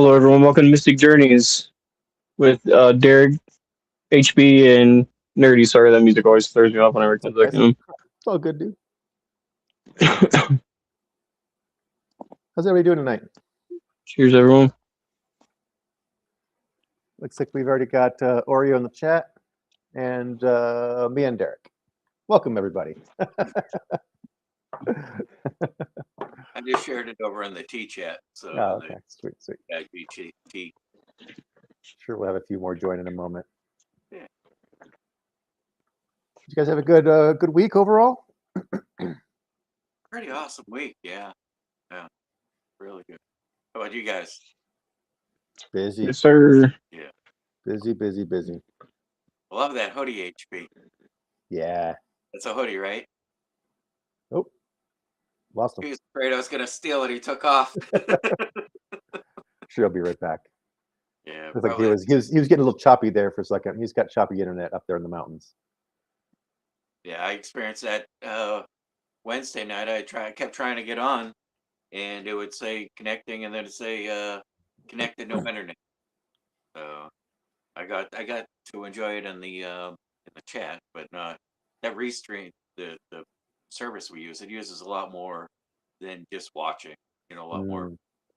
Hello, everyone. Welcome to Mystic Journeys with Derek, HB, and Nerdy. Sorry, that music always throws me off whenever it comes back It's to all good, dude. him. How's everybody doing tonight? Cheers, everyone. Looks like we've already got Oreo in the chat and me and Derek. Welcome, everybody. I just shared it over in the T chat. So Oh, okay. Sweet. T. Sure, we'll have a few more join in a moment. Yeah. Did you guys have a good week overall? Pretty awesome week, yeah. Really good. How about you guys? Busy. Yes, sir. Yeah. Busy. I love that hoodie, HB. Yeah. It's a hoodie, right? Oh, lost him. He was afraid I was gonna steal it. He took off. Sure, I'll be right back. Yeah, Looks like he was getting a little choppy there for a second. He's got choppy internet up there in the mountains. Yeah, I experienced that Wednesday night. I kept trying to get on, and it would say connecting, and then it'd say connected, no internet. So I got to enjoy it in the chat, but not that Restream, the service we use. It uses a lot more than just watching. A lot more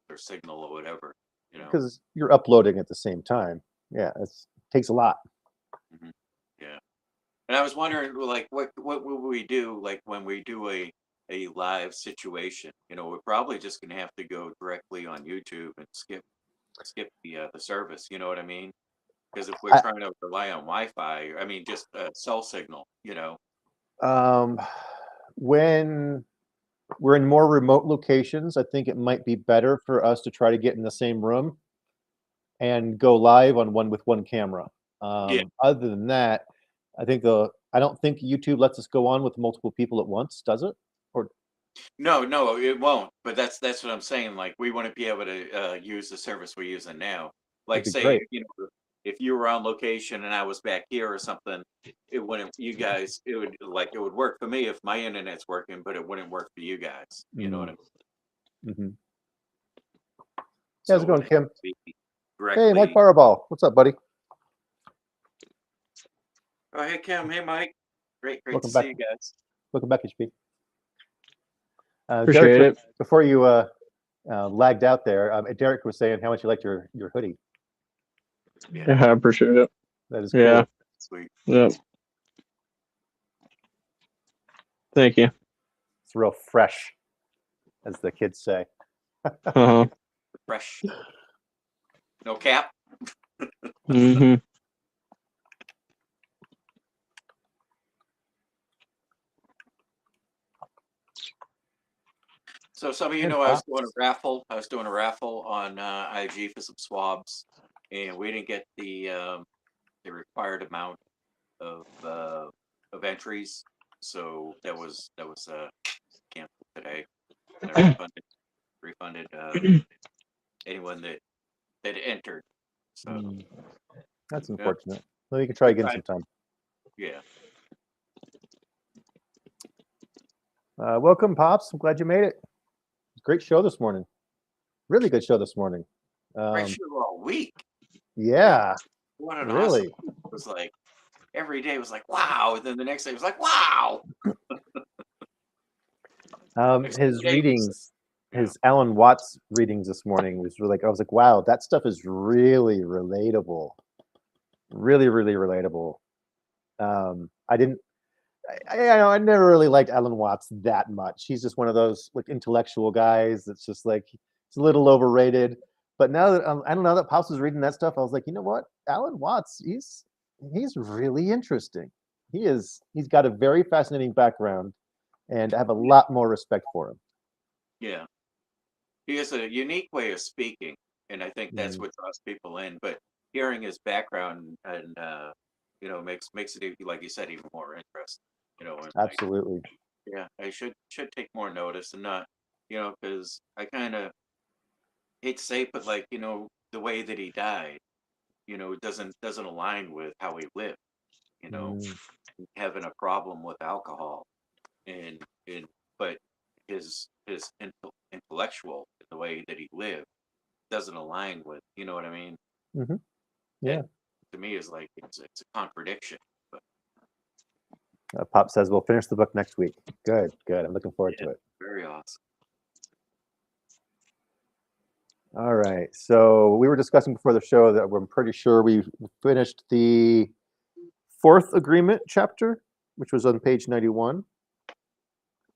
their signal or whatever. Because you're uploading at the same time. Yeah, it takes a lot. Mm-hmm. Yeah, and I was wondering, like, what will we do, like, when we do a live situation? We're probably just gonna have to go directly on YouTube and skip the service. You know what I mean? Because if we're trying to rely on Wi-Fi, I mean, just a cell signal, When we're in more remote locations, I think it might be better for us to try to get in the same room and go live on one camera. Yeah. Other than that, I don't think YouTube lets us go on with multiple people at once, does it? Or No, it won't. But that's what I'm saying. Like, we wouldn't be able to use the service we're using now. Like, that'd be say, great. if you were on location and I was back here or something, it wouldn't. You guys, it would work for me if my internet's working, but it wouldn't work for you guys. You know what I mean? Mm-hmm. So How's it going, Kim? Directly. Hey, Mike Fireball. What's up, buddy? Oh, hey, Kim. Hey, Mike. Great Welcome to back. see you guys. Welcome back, HP. Appreciate Derek, it. before you lagged out there, Derek was saying how much you liked your hoodie. Yeah, I appreciate it. That is Yeah. cool. Sweet. Yeah. Thank you. It's real fresh, as the kids say. Uh-huh. Fresh. No cap. Mm-hmm. So some of you know I was doing a raffle. I was doing a raffle on IG for some swabs, and we didn't get the required amount of entries, so that was canceled today. And I refunded anyone that entered. So that's unfortunate. Well, you can try again sometime. Yeah. Welcome, Pops. I'm glad you made it. Great show this morning. Really good show this morning. Great show all week. Yeah. What an really? awesome. It was like every day was like wow, and then the next day was like wow. His readings, his Alan Watts readings this morning was really I was like, wow, that stuff is really relatable. Really relatable. I never really liked Alan Watts that much. He's just one of those like intellectual guys that's just like it's a little overrated. But now that I don't know that Pops was reading that stuff, I was like, you know what, Alan Watts, he's really interesting. He's got a very fascinating background, and I have a lot more respect for him. Yeah, he has a unique way of speaking, and I think that's what draws people in. But hearing his background and makes it, like you said, even more interesting. Absolutely. Yeah, I should take more notice and not, because I kind of hate to say it, but like the way that he died, doesn't align with how he lived. Having a problem with alcohol, and but his intellectual, the way that he lived, doesn't align with. You know what I mean? Hmm. Yeah. That, to me, is like it's a contradiction. But Pop says we'll finish the book next week. Good, good. I'm looking forward yeah, to it. very awesome. All right. So we were discussing before the show that I'm pretty sure we finished the fourth agreement chapter, which was on page 91.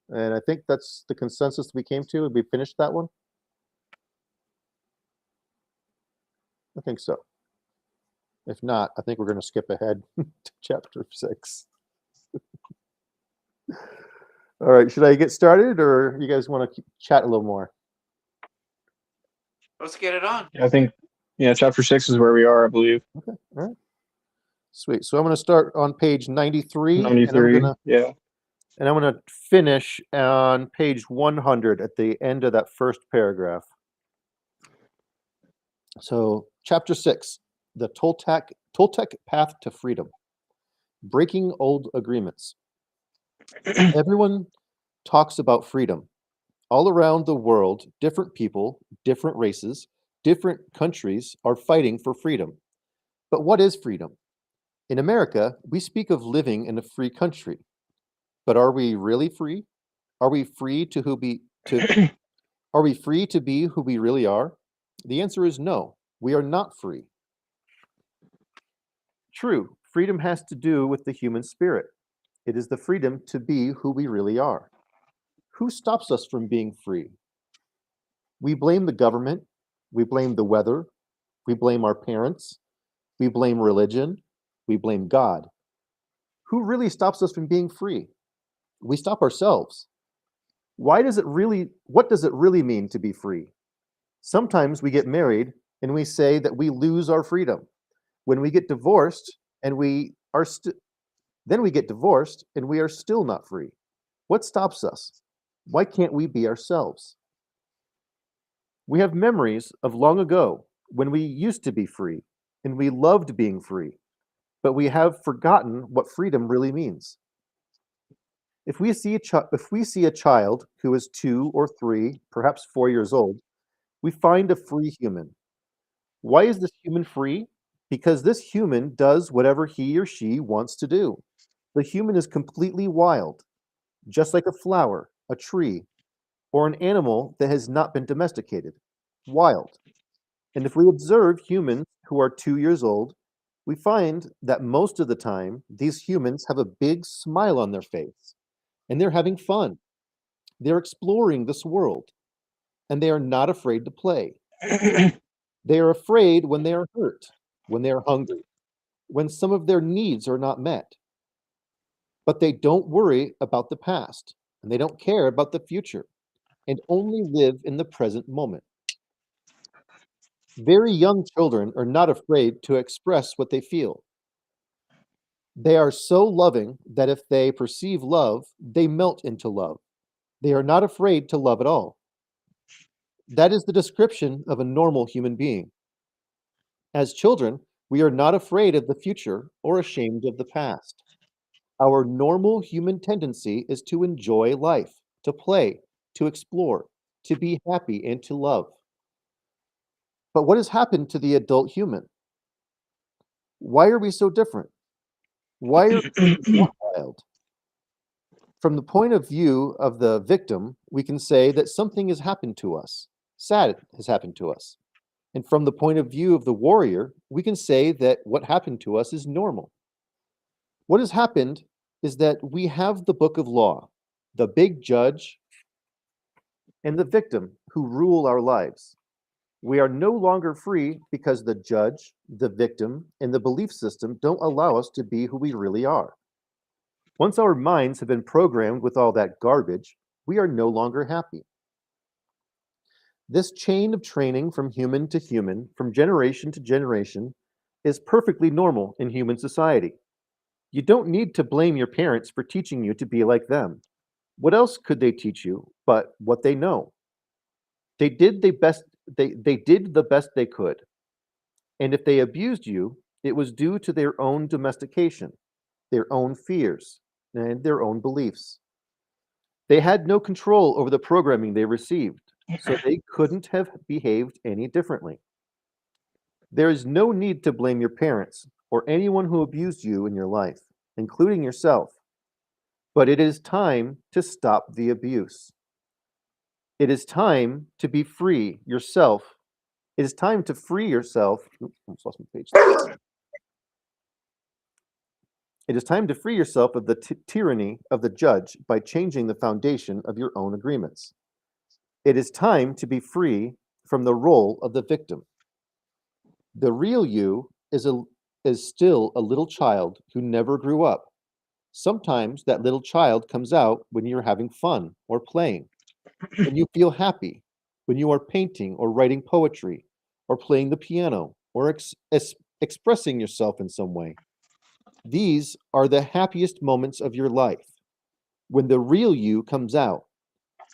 And I think that's the consensus we came to. We finished that one. I think so. If not, I think we're going to skip ahead to chapter 6. All right. Should I get started, or you guys want to chat a little more? Let's get it on. I think, yeah, chapter 6 is where we are, I believe. Okay. All right. Sweet. So I'm going to start on page 93, 93. Yeah. and I'm going to finish on page 100 at the end of that first paragraph. So, chapter 6, the Toltec path to freedom, breaking old agreements. Everyone talks about freedom. All around the world, different people, different races, different countries are fighting for freedom. But what is freedom? In America, we speak of living in a free country. But are we really free? Are we free to are we free to be who we really are? The answer is no. We are not free. True, freedom has to do with the human spirit. It is the freedom to be who we really are. Who stops us from being free? We blame the government, we blame the weather, we blame our parents, we blame religion, we blame God. Who really stops us from being free? We stop ourselves. What does it really mean to be free? Sometimes we get married and we say that we lose our freedom. When we get divorced and then we get divorced and we are still not free. What stops us? Why can't we be ourselves? We have memories of long ago when we used to be free and we loved being free, but we have forgotten what freedom really means. If we see a child who is 2 or 3, perhaps 4 years old, we find a free human. Why is this human free? Because this human does whatever he or she wants to do. The human is completely wild, just like a flower, a tree, or an animal that has not been domesticated. Wild. And if we observe humans who are 2 years old, we find that most of the time these humans have a big smile on their face and they're having fun. They're exploring this world and they are not afraid to play. They are afraid when they are hurt, when they are hungry, when some of their needs are not met. But they don't worry about the past and they don't care about the future and only live in the present moment. Very young children are not afraid to express what they feel. They are so loving that if they perceive love, they melt into love. They are not afraid to love at all. That is the description of a normal human being. As children, we are not afraid of the future or ashamed of the past. Our normal human tendency is to enjoy life, to play, to explore, to be happy, and to love. But what has happened to the adult human? Why are we so different? Why are we not wild? From the point of view of the victim, we can say that something has happened to us. Sad has happened to us. And from the point of view of the warrior, we can say that what happened to us is normal. What has happened is that we have the book of law, the big judge, and the victim who rule our lives. We are no longer free because the judge, the victim, and the belief system don't allow us to be who we really are. Once our minds have been programmed with all that garbage, we are no longer happy. This chain of training from human to human, from generation to generation, is perfectly normal in human society. You don't need to blame your parents for teaching you to be like them. What else could they teach you but what they know? They did the best they could. And if they abused you, it was due to their own domestication, their own fears, and their own beliefs. They had no control over the programming they received. so they couldn't have behaved any differently. There is no need to blame your parents or anyone who abused you in your life, including yourself, but it is time to stop the abuse. It is time to be free yourself. It is time to free yourself. Oops, almost lost my page. It is time to free yourself of the tyranny of the judge by changing the foundation of your own agreements. It is time to be free from the role of the victim. The real you is still a little child who never grew up. Sometimes that little child comes out when you're having fun or playing, when you feel happy, when you are painting or writing poetry, or playing the piano, or expressing yourself in some way. These are the happiest moments of your life, when the real you comes out,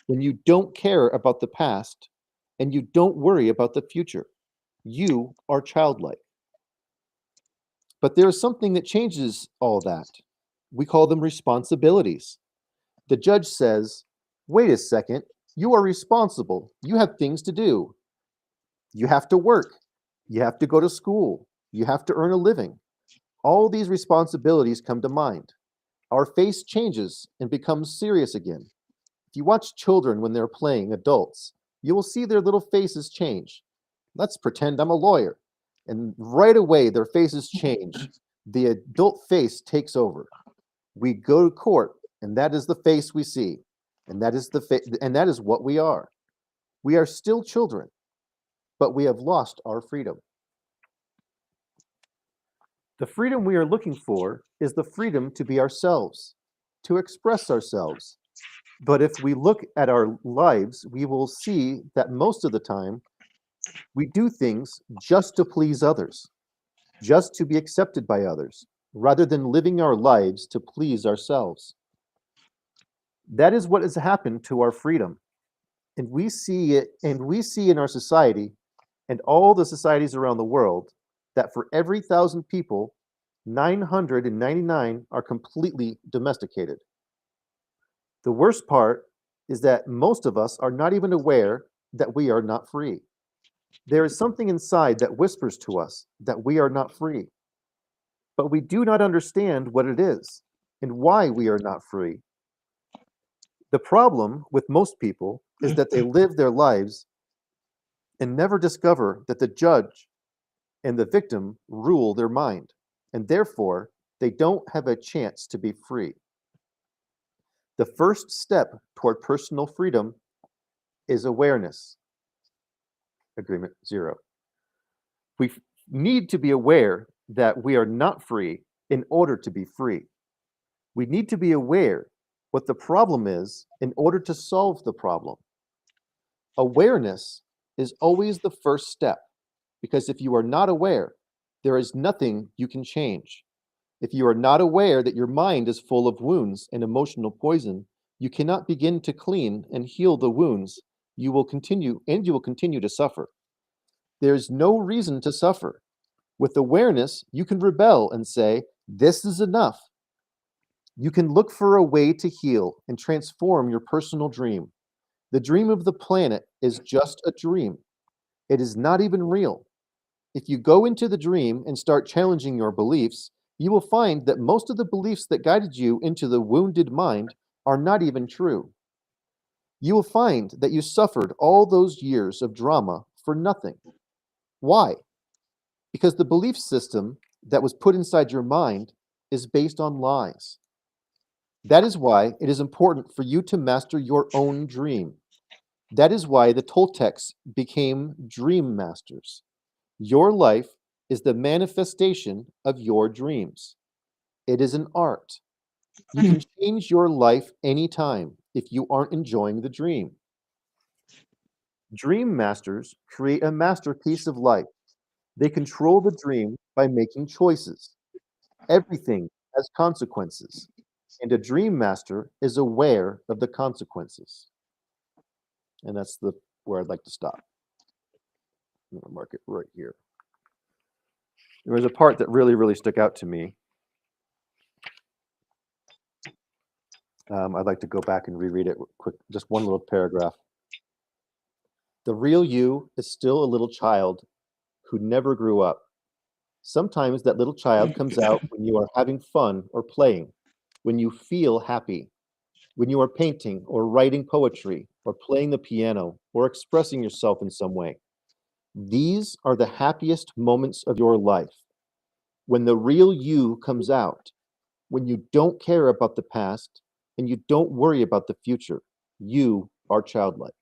when you don't care about the past and you don't worry about the future. You are childlike. But there is something that changes all that. We call them responsibilities. The judge says, wait a second, you are responsible. You have things to do. You have to work. You have to go to school. You have to earn a living. All these responsibilities come to mind. Our face changes and becomes serious again. If you watch children when they're playing adults, you will see their little faces change. Let's pretend I'm a lawyer. And right away, their faces change. The adult face takes over. We go to court, and that is the face we see. And that is and that is what we are. We are still children, but we have lost our freedom. The freedom we are looking for is the freedom to be ourselves, to express ourselves. But if we look at our lives, we will see that most of the time we do things just to please others, just to be accepted by others, rather than living our lives to please ourselves. That is what has happened to our freedom. And we see it, and we see in our society and all the societies around the world that for every 1,000 people, 999 are completely domesticated. The worst part is that most of us are not even aware that we are not free. There is something inside that whispers to us that we are not free, but we do not understand what it is and why we are not free. The problem with most people is that they live their lives and never discover that the judge and the victim rule their mind, and therefore they don't have a chance to be free. The first step toward personal freedom is awareness. Agreement 0. We need to be aware that we are not free in order to be free. We need to be aware what the problem is in order to solve the problem. Awareness is always the first step, because if you are not aware, there is nothing you can change. If you are not aware that your mind is full of wounds and emotional poison, you cannot begin to clean and heal the wounds. You will continue to suffer. There is no reason to suffer. With awareness, you can rebel and say, this is enough. You can look for a way to heal and transform your personal dream. The dream of the planet is just a dream. It is not even real. If you go into the dream and start challenging your beliefs, you will find that most of the beliefs that guided you into the wounded mind are not even true. You will find that you suffered all those years of drama for nothing. Why? Because the belief system that was put inside your mind is based on lies. That is why it is important for you to master your own dream. That is why the Toltecs became dream masters. Your life is the manifestation of your dreams. It is an art. You can change your life anytime if you aren't enjoying the dream. Dream masters create a masterpiece of life. They control the dream by making choices. Everything has consequences, and a dream master is aware of the consequences. And that's where I'd like to stop. I'm going to mark it right here. There was a part that really, really stuck out to me. I'd like to go back and reread it quick, just one little paragraph. The real you is still a little child who never grew up. Sometimes that little child comes out when you are having fun or playing, when you feel happy, when you are painting or writing poetry or playing the piano or expressing yourself in some way. These are the happiest moments of your life. When the real you comes out, when you don't care about the past and you don't worry about the future, you are childlike.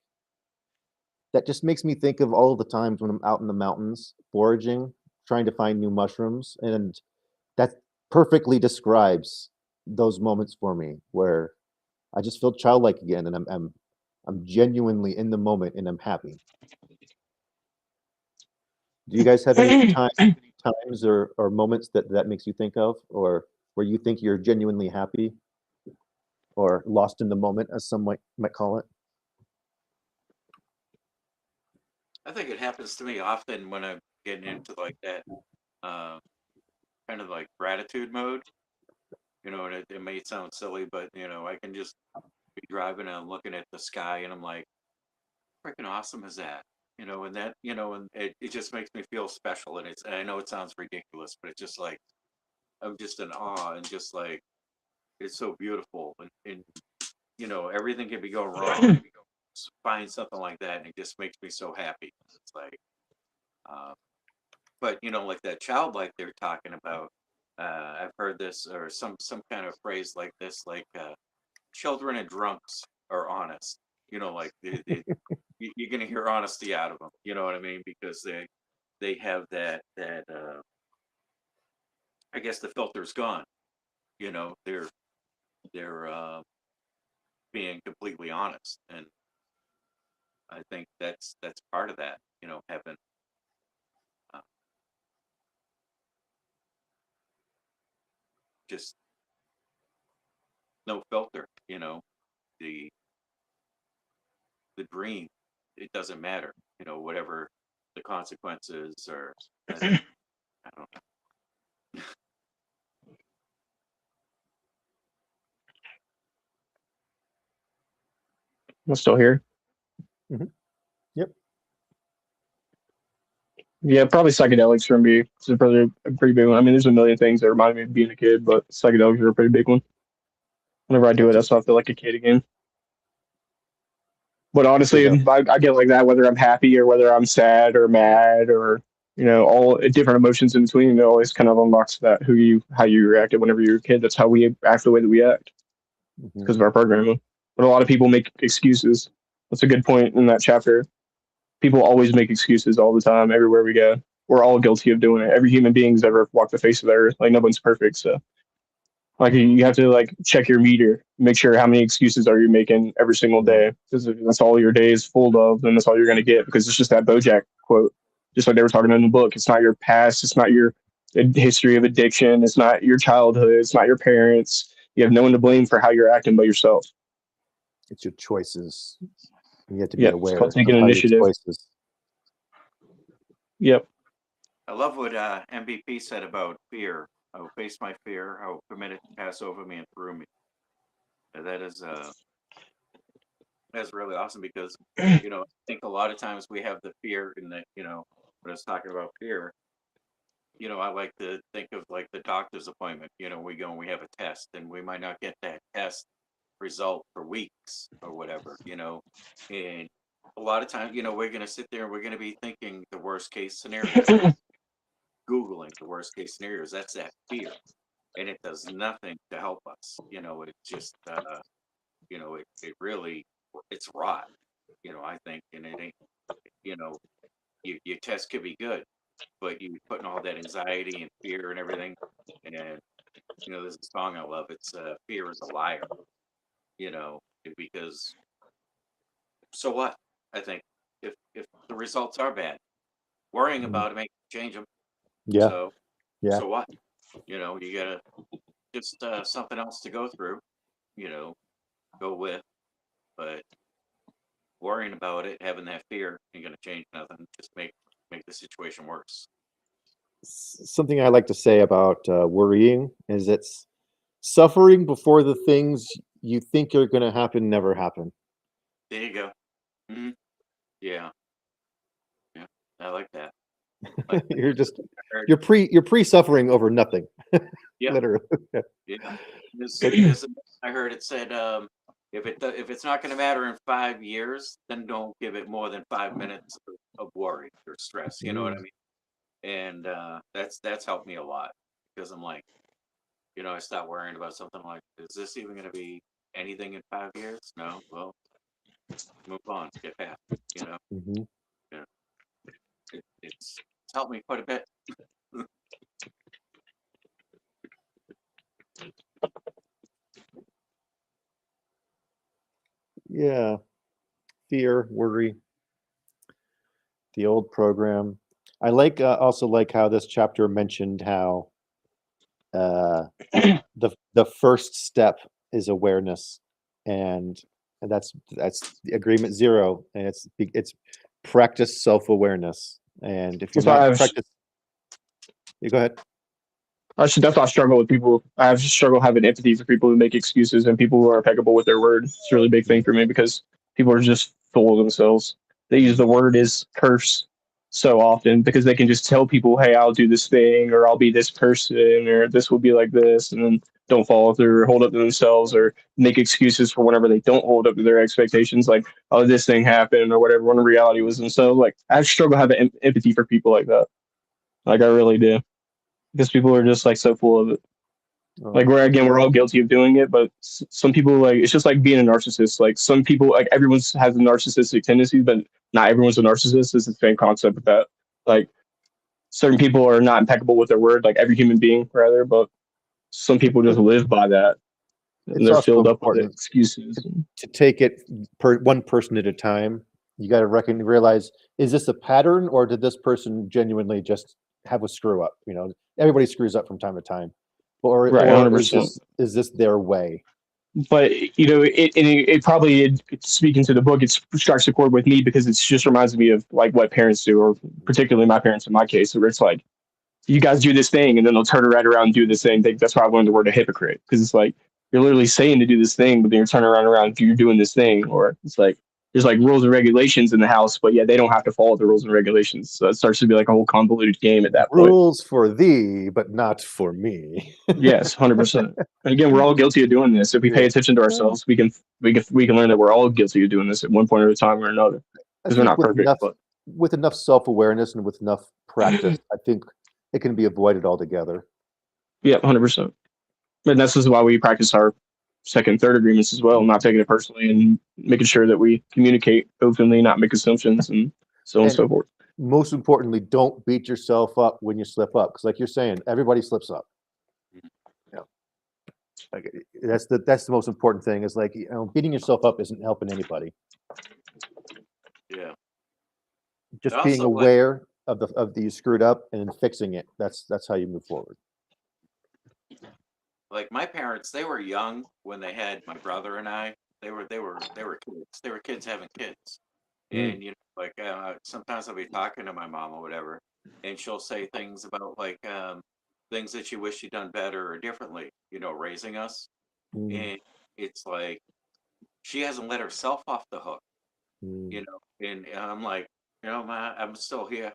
That just makes me think of all of the times when I'm out in the mountains foraging, trying to find new mushrooms, and that perfectly describes those moments for me where I just feel childlike again, and I'm genuinely in the moment, and I'm happy. Do you guys have any times or moments that makes you think of, or where you think you're genuinely happy or lost in the moment, as some might call it? I think it happens to me often when I'm getting into like that uh, kind of like gratitude mode. And it may sound silly, but I can just be driving and I'm looking at the sky and I'm like, freaking awesome is that? And that, and it just makes me feel special. And I know it sounds ridiculous, but it's just like, I'm just in awe and just like, it's so beautiful. And everything can be going wrong. And you find something like that and it just makes me so happy. It's like, uh, but like that childlike they're talking about, I've heard this or some kind of phrase like this, like children and drunks are honest. Like you're gonna hear honesty out of them. You know what I mean? Because they have that I guess the filter's gone. They're being completely honest, and I think that's part of that. Having uh, just no filter. The the dream, it doesn't matter. Whatever the consequences or I don't know. I'm still here. Mhm. Yep. Yeah, probably psychedelics for me. It's probably a pretty big one. I mean, there's a million things that remind me of being a kid, but psychedelics are a pretty big one. Whenever I do it, Gotcha. that's why I feel like a kid again. But You honestly, know, I get like that whether I'm happy or whether I'm sad or mad or all different emotions in between. It always kind of unlocks that how you reacted whenever you were a kid. That's how we act the way that we act mhm. because of our programming. But a lot of people make excuses. That's a good point in that chapter. People always make excuses all the time, everywhere we go. We're all guilty of doing it. Every human being's ever walked the face of the earth. Like no one's perfect, so like you have to like check your meter, make sure how many excuses are you making every single Yeah. day. Because if that's all your day is full of, then that's all you're gonna get. Because it's just that BoJack quote, just like they were talking in the book. It's not your past. It's not your history of addiction. It's not your childhood. It's not your parents. You have no one to blame for how you're acting but yourself. It's your choices. And you have to be Yep, it's called aware of taking how your initiative. choices. Yep. I love what MVP said about fear. I will face my fear. I will permit it to pass over me and through me. That is that's really awesome because I think a lot of times we have the fear in that when I was talking about fear, I like to think of like the doctor's appointment. We go and we have a test, and we might not get that test result for weeks or whatever. And a lot of times, we're gonna sit there and we're gonna be thinking the worst case scenarios, googling the worst case scenarios. That's that fear, and it does nothing to help us. It just it really it's rot. I think, and it ain't. You know, your test could be good, but you putting all that anxiety and fear and everything. And there's a song I love. It's "Fear is a Liar." Because so what? I think if the results are bad, worrying Mhm. about it makes you change them. Yeah. So Yeah. so what? You gotta just something else to go through. You know, go with, but worrying about it, having that fear, ain't gonna change nothing. Just make the situation worse. Something I like to say about worrying is it's suffering before the things you think are going to happen never happen. There you go. Hmm. Yeah. I like that. Like, You're just I heard, you're pre-suffering over nothing, yeah, literally. yeah. Because I heard it said, if it's not going to matter in 5 years, then don't give it more than 5 minutes of worry or stress. You know what I Mm. mean? And that's helped me a lot because I'm like, I stop worrying about something like, is this even going to be anything in 5 years? No. Well, move on, get past it. Mhm. Yeah, it's helped me quite a bit. Yeah, fear, worry, the old program. I like also like how this chapter mentioned how uh, the first step is awareness, and that's the agreement zero, and it's practice self-awareness. And if you're That's why not practice, you go ahead. that's why I struggle with people. I have struggle having empathy for people who make excuses and people who are impeccable with their word. It's a really big thing for me because people are just full of themselves. They use the word as curse so often because they can just tell people, "Hey, I'll do this thing, or I'll be this person, or this will be like this," and then don't follow through, or hold up to themselves, or make excuses for whenever they don't hold up to their expectations, like, "Oh, this thing happened," or whatever. When in reality was themselves. Like I struggle having empathy for people like that. Like I really do because people are just like so full of it. Like Oh, we're again, we're all guilty of doing it, but some people like it's just like being a narcissist. Like some people, like everyone has a narcissistic tendency, but not everyone's a narcissist. It's the same concept with that. Like certain people are not impeccable with their word, like every human being, rather, but some people just live by that, and it's they're also filled up with important excuses. to take it per one person at a time. You got to realize, is this a pattern, or did this person genuinely just have a screw up? Everybody screws up from time to time, or Right, or is 100%. this their way? But it probably speaking to the book, it strikes a chord with me because it just reminds me of like what parents do, or particularly my parents in my case, where it's like you guys do this thing and then they'll turn right around and do the same thing. That's why I learned the word a hypocrite because it's like you're literally saying to do this thing, but then you're turning around and you're doing this thing, or it's like there's like rules and regulations in the house, but yeah, they don't have to follow the rules and regulations. So it starts to be like a whole convoluted game at that point. Rules for thee, but not for me. Yes, 100%. And again, we're all guilty of doing this. If we pay Yeah. attention to ourselves, we can learn that we're all guilty of doing this at one point at a time or another I because we're think not perfect. But with enough self-awareness and with enough practice, I think it can be avoided altogether. yeah, 100%. And this is why we practice our second, third agreements as well, not taking it personally and making sure that we communicate openly, not make assumptions, and so on and And so forth. most importantly, don't beat yourself up when you slip up, because like you're saying, everybody slips up. Yeah, like that's the most important thing. Is like beating yourself up isn't helping anybody. Yeah. And Just being also, like, aware of the you screwed up and then fixing it. That's how you move forward. my parents, they were young when they had my brother and I. They were kids. They were kids having kids. Mm, And like sometimes I'll be talking to my mom or whatever, and she'll say things about like things that she wished she'd done better or differently, raising us. mm, And it's like she hasn't let herself off the hook, mm. and I'm like, Ma, I'm still here.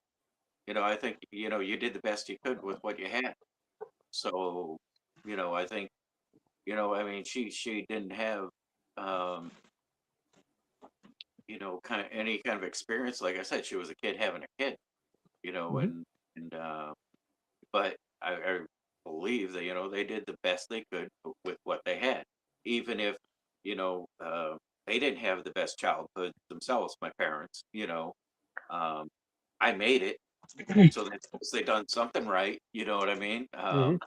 I think you did the best you could with what you had. So, I think I mean she didn't have um, kind of any kind of experience. Like I said, she was a kid having a kid, Mhm. and but I believe that they did the best they could with what they had, even if you know uh, they didn't have the best childhood themselves. My parents, um, I made it, so they done something right. You know what I mean? Mhm.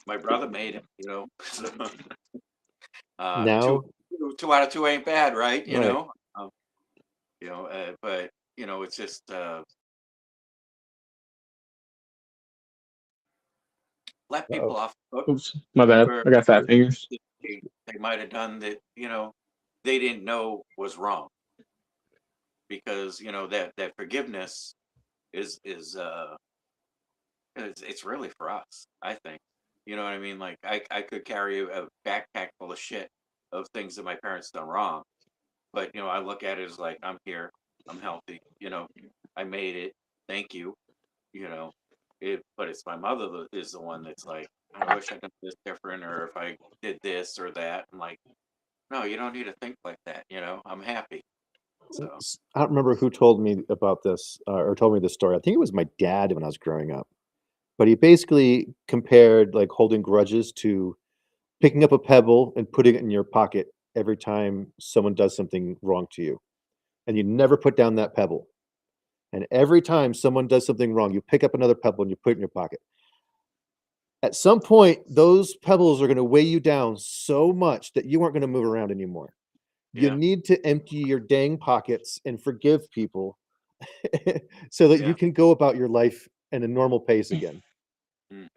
My brother made it. So, two Now, two out of two ain't bad, right? right. But it's just let Uh-oh. people off the hook Oops, my bad. for I got fat fingers. they might have done that, they didn't know was wrong because that forgiveness is it's really for us, I think. You know what I mean? Like I could carry a backpack full of shit of things that my parents done wrong, but I look at it as like I'm here, I'm healthy, I made it, thank you, you know. But it's my mother that is the one that's like, I wish I did this different, or if I did this or that. I'm like, no, you don't need to think like that. I'm happy. So I don't remember who told me about this or told me this story. I think it was my dad when I was growing up. But he basically compared like holding grudges to picking up a pebble and putting it in your pocket every time someone does something wrong to you. And you never put down that pebble. And every time someone does something wrong, you pick up another pebble and you put it in your pocket. At some point, those pebbles are going to weigh you down so much that you aren't going to move around anymore. You yeah, need to empty your dang pockets and forgive people so that you yeah, can go about your life in a normal pace again. mm,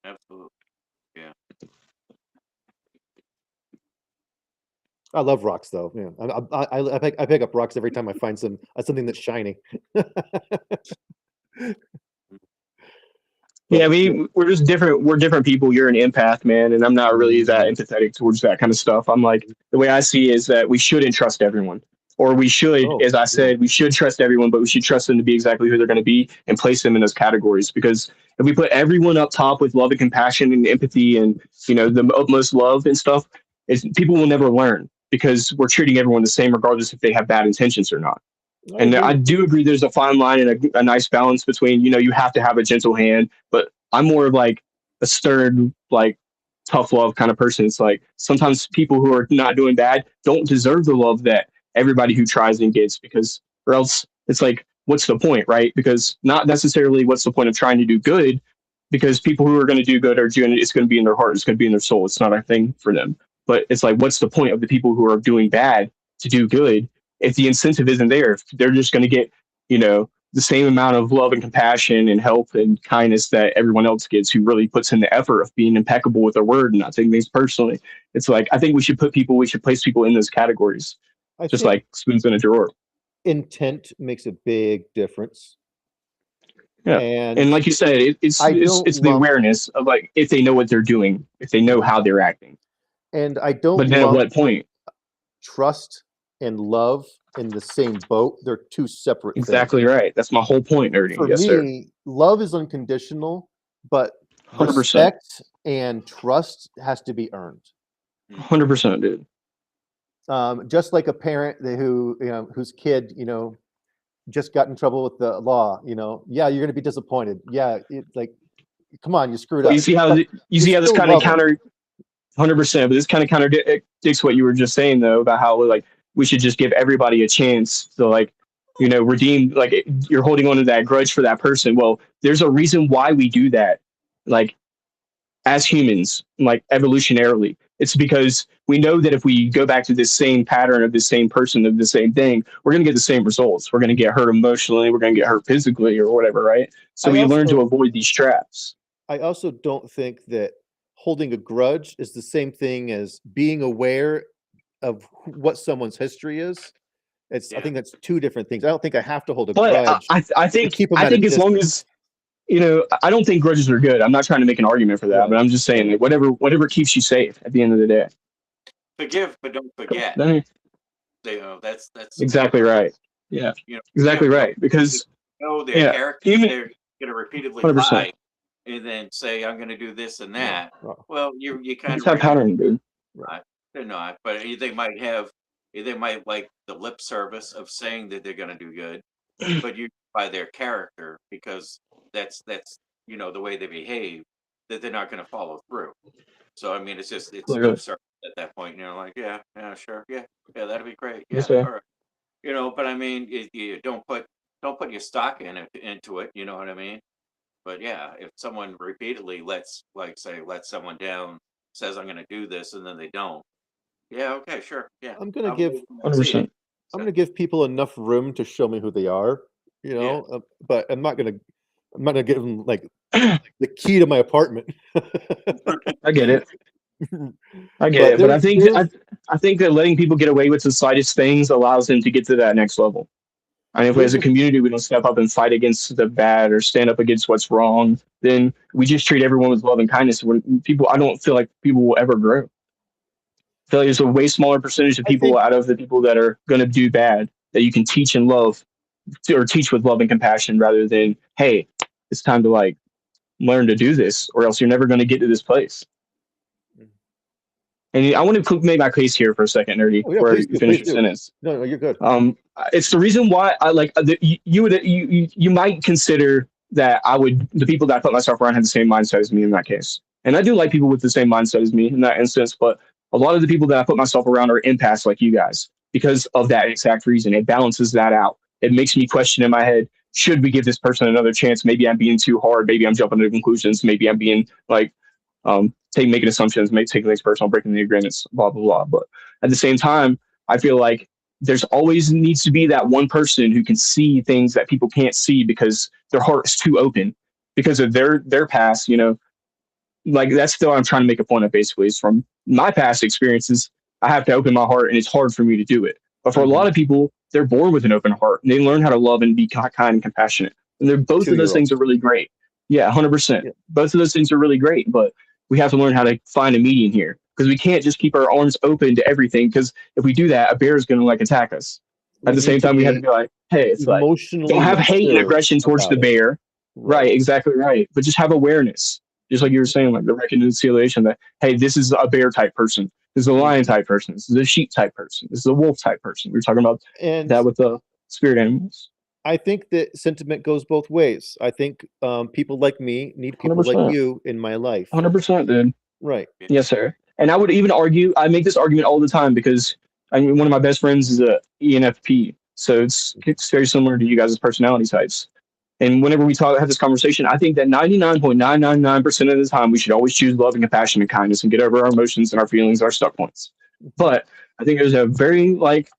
absolutely, yeah. I love rocks, though. Yeah, I pick up rocks every time I find something that's shiny. Yeah, But yeah, we're just different. We're different people. You're an empath, man, and I'm not really that empathetic towards that kind of stuff. I'm like, the way I see it is that we shouldn't trust everyone, or we should, oh as I yeah, said, we should trust everyone, but we should trust them to be exactly who they're going to be and place them in those categories. Because if we put everyone up top with love and compassion and empathy and the utmost love and stuff, people will never learn because we're treating everyone the same, regardless if they have bad intentions or not. I And I agree. do agree there's a fine line and a nice balance between, you have to have a gentle hand, but I'm more of like a stern, like tough love kind of person. It's like sometimes people who are not doing bad don't deserve the love that everybody who tries and gets because, or else it's like, what's the point, right? Because not necessarily what's the point of trying to do good because people who are going to do good it's going to be in their heart, it's going to be in their soul. It's not a thing for them. But it's like, what's the point of the people who are doing bad to do good if the incentive isn't there? If they're just going to get, the same amount of love and compassion and help and kindness that everyone else gets who really puts in the effort of being impeccable with their word and not taking things personally. It's like, I think we should place people in those categories, I just think like spoons in a drawer. intent makes a big difference, Yeah. And and like you said, I don't it's the lump awareness of like if they know what they're doing, if they know how they're acting. and I don't But then at lump what point? trust and love in the same boat. They're two separate things. Exactly right. That's my whole point, Ernie. For Yes, sir. me, love is unconditional, but 100%. respect and trust has to be earned. Mm, 100%, dude. Just like a parent whose kid just got in trouble with the law. Yeah, you're going to be disappointed. Yeah, like, come on, you screwed Well, up, but you you see how this still kind of love them. 100%, but this kind of contradicts what you were just saying though about how like we should just give everybody a chance to like redeem, like you're holding on to that grudge for that person. Well, there's a reason why we do that, like as humans, like evolutionarily. It's because we know that if we go back to this same pattern of the same person of the same thing, we're going to get the same results. We're going to get hurt emotionally, we're going to get hurt physically or whatever, right? So I we learn to also avoid these traps. I also don't think that holding a grudge is the same thing as being aware of what someone's history is. I yeah, think that's two different things. I don't think I have to hold a But grudge to keep them I at a think as long distance. as I don't think grudges are good. I'm not trying to make an argument for that, Right. but I'm just saying that whatever keeps you safe at the end of the day. forgive but don't forget. Then That's exactly right. Yeah, exactly forgive, but don't right. Because know their yeah, character. even They're going to repeatedly 100%. lie and then say, "I'm going to do this and Yeah. that." Well, Well, you You kind just of have ready. pattern, dude. right. They're not, but they might like the lip service of saying that they're going to do good, but you by their character because that's the way they behave that they're not going to follow through. So I mean, it's lip Clearly. service at that point. Like, yeah, yeah, sure, yeah, yeah, that'd be great, Just yeah, all right. But I mean, you don't put your stock into it. You know what I mean? But yeah, if someone repeatedly lets someone down, says I'm going to do this, and then they don't. Yeah, okay, sure, yeah, I'm gonna I'll give believe when I see it. 100%. I'm So gonna give people enough room to show me who they are, yeah, but I'm not gonna give them like the key to my apartment. I get it. I get But it. But there's I think that letting people get away with the slightest things allows them to get to that next level. And if we, as there's a a community, we don't step up and fight against the bad or stand up against what's wrong, then we just treat everyone with love and kindness. I don't feel like people will ever grow. I feel like there's a way smaller percentage of I people think out of the people that are going to do bad that you can teach and love. or teach with love and compassion rather than, hey, it's time to like learn to do this or else you're never going to get to this place. And I want to make my case here for a second, Nerdy, Oh, yeah, before please you do, finish please your do. sentence. No, you're good. It's the reason why I like you might consider that the people that I put myself around had the same mindset as me in that case, and I do like people with the same mindset as me in that instance. But a lot of the people that I put myself around are empaths like you guys because of that exact reason. It balances that out. It makes me question in my head: should we give this person another chance? Maybe I'm being too hard. Maybe I'm jumping to conclusions. Maybe I'm being like making assumptions, taking things personal, breaking the agreements, blah blah blah. But at the same time, I feel like there's always needs to be that one person who can see things that people can't see because their heart is too open because of their past. Like that's still what I'm trying to make a point of. Basically, is from my past experiences, I have to open my heart, and it's hard for me to do it. But for a lot of people, they're born with an open heart, and they learn how to love and be kind and compassionate. And they're both of those things are really great. Yeah, 100%. Yeah. Both of those things are really great, but we have to learn how to find a median here because we can't just keep our arms open to everything. Because if we do that, a bear is going to like attack us. At the same time, we have to be like, hey, it's like emotionally don't have hate and mature aggression towards the about it. bear. Right, exactly right. But just have awareness, just like you were saying, like the reconciliation that hey, this is a bear type person, this is a lion type person, this is a sheep type person, this is a wolf type person. We were talking about And that with the spirit animals. I think that sentiment goes both ways. I think people like me need people like 100%. you in my life. 100%, dude. Right. Yes, sir. And I would even argue, I make this argument all the time because I mean, one of my best friends is a ENFP. So it's very similar to you guys' personality types. And whenever we have this conversation, I think that 99.999% of the time, we should always choose love and compassion and kindness and get over our emotions and our feelings, our stuck points. But I think there's a very like,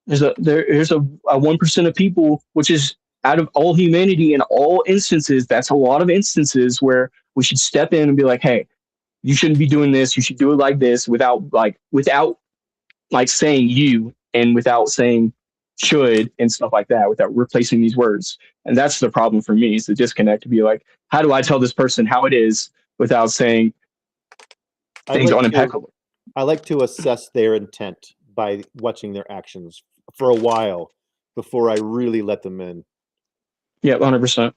there's a 1% of people, which is out of all humanity in all instances, that's a lot of instances where we should step in and be like, hey, you shouldn't be doing this. You should do it like this without saying you and without saying should and stuff like that, without replacing these words. And that's the problem for me is the disconnect to be like, how do I tell this person how it is without saying things unimpeccable? I like to assess their intent by watching their actions for a while before I really let them in. Yeah, 100%.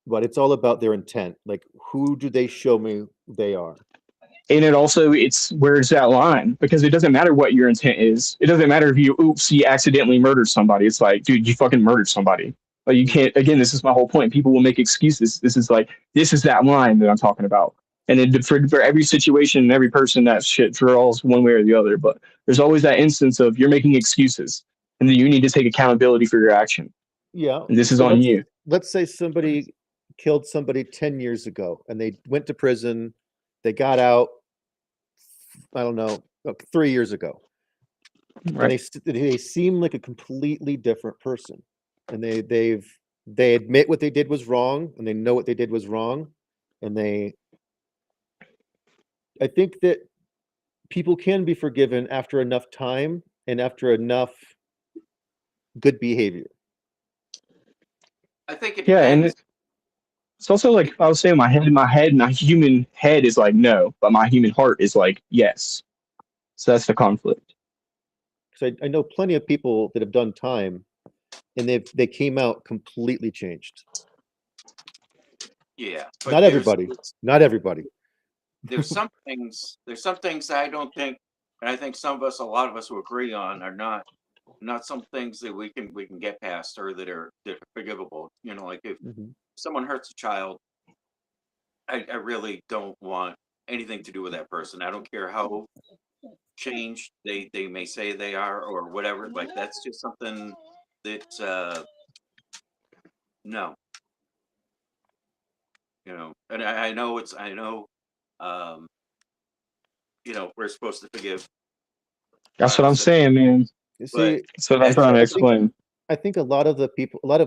But it's all about their intent. Like, who do they show me they are? And it's where's that line? Because it doesn't matter what your intent is. It doesn't matter if you accidentally murdered somebody. It's like, dude, you fucking murdered somebody. Like you can't. Again, this is my whole point. People will make excuses. This is that line that I'm talking about. And then for every situation and every person, that shit draws one way or the other. But there's always that instance of you're making excuses, and then you need to take accountability for your action. Yeah, and this is on you. Let's say somebody killed somebody 10 years ago, and they went to prison. They got out, I don't know, 3 years ago. Right. And they seem like a completely different person. And they admit what they did was wrong, and they know what they did was wrong. And I think that people can be forgiven after enough time and after enough good behavior. I think it depends. And it's also like I was saying, my human head is like no, but my human heart is like yes. So that's the conflict. Because I know plenty of people that have done time, and they came out completely changed. Yeah, not everybody. Not everybody. There's some things I don't think, and I think a lot of us will agree on, are not some things that we can get past or that are forgivable. Like if someone hurts a child, I really don't want anything to do with that person. I don't care how changed they may say they are or whatever. Like that's just something that no. And I know we're supposed to forgive. That's what I'm saying, man. You see, that's what I'm trying to explain. I think a lot of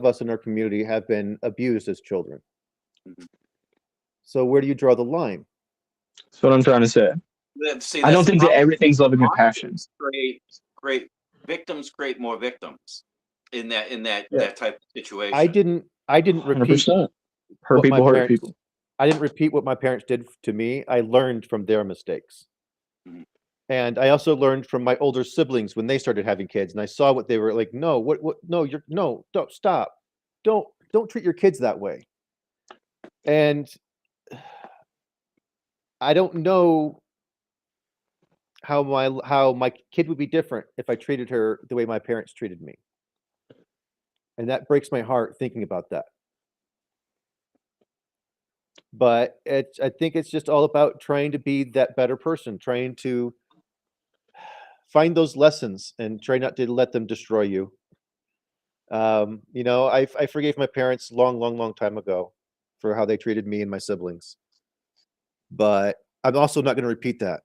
us in our community have been abused as children. So where do you draw the line? That's what I'm trying to say. See, I don't think that everything's love and compassion. Great victims create more victims in that type of situation. I didn't repeat 100%. Hurt people. I didn't repeat what my parents did to me. I learned from their mistakes. And I also learned from my older siblings when they started having kids, and I saw what they were like. No, no, don't stop. Don't treat your kids that way. And I don't know how my kid would be different if I treated her the way my parents treated me. And that breaks my heart thinking about that. But I think it's just all about trying to be that better person, trying to find those lessons and try not to let them destroy you. I forgave my parents long time ago for how they treated me and my siblings. But I'm also not going to repeat that.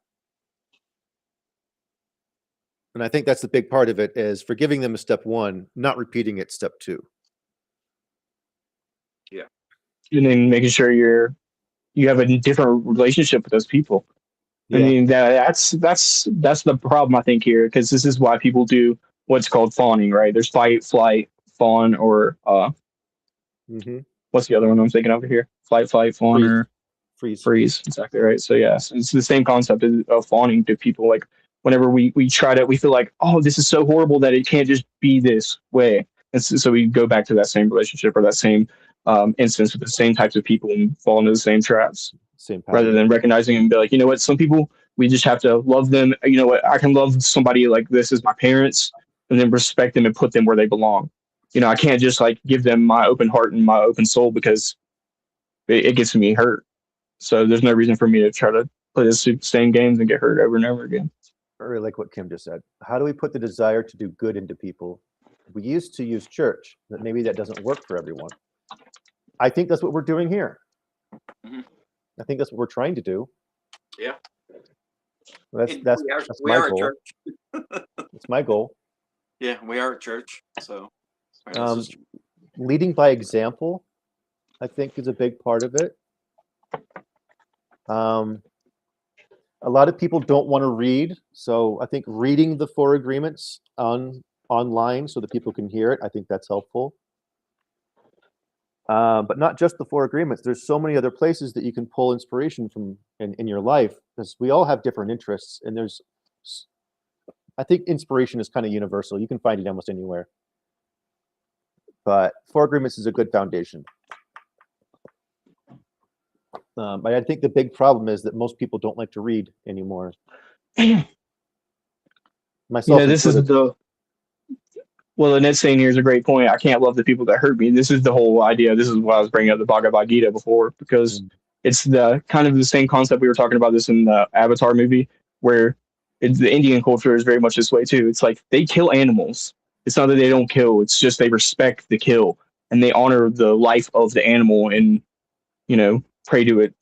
And I think that's the big part of it, is forgiving them is step one, not repeating it step two. And then making sure you have a different relationship with those people. I Yeah. mean, that's the problem, I think, here, because this is why people do what's called fawning, right? There's fight, flight, fawn, or Mm-hmm. what's the other one I'm thinking over here? Flight, flight, fawn, Freeze. or Freeze. freeze. Exactly right. So yes, it's the same concept of fawning to people. Like whenever we try to, we feel like, oh, this is so horrible that it can't just be this way. And so we go back to that same relationship or that same instance with the same types of people and fall into the same traps, Same pattern. rather than recognizing and be like, you know what, some people, we just have to love them. You know what, I can love somebody like this as my parents and then respect them and put them where they belong. You know, I can't just like give them my open heart and my open soul, because it gets me hurt. So there's no reason for me to try to play the same games and get hurt over and over again. I really like what Kim just said. How do we put the desire to do good into people? We used to use church, but maybe that doesn't work for everyone. I think that's what we're doing here. Mhm. I think that's what we're trying to do. Yeah. That's And that's we my are a goal. church. It's my goal. Yeah, we are a church. So this is true. Leading by example, I think, is a big part of it. A lot of people don't want to read, so I think reading the 4 agreements online so that people can hear it, I think that's helpful. But not just the 4 agreements. There's so many other places that you can pull inspiration from in your life, because we all have different interests, and I think inspiration is kind of universal. You can find it almost anywhere. But 4 agreements is a good foundation. But I think the big problem is that most people don't like to read anymore. Myself This is included. well, the next saying here is a great point. I can't love the people that hurt me. This is the whole idea. This is why I was bringing up the Bhagavad Gita before, because it's the kind of the same concept. We were talking about this in the Avatar movie, where the Indian culture is very much this way too. It's like they kill animals. It's not that they don't kill. It's just they respect the kill and they honor the life of the animal and, pray to it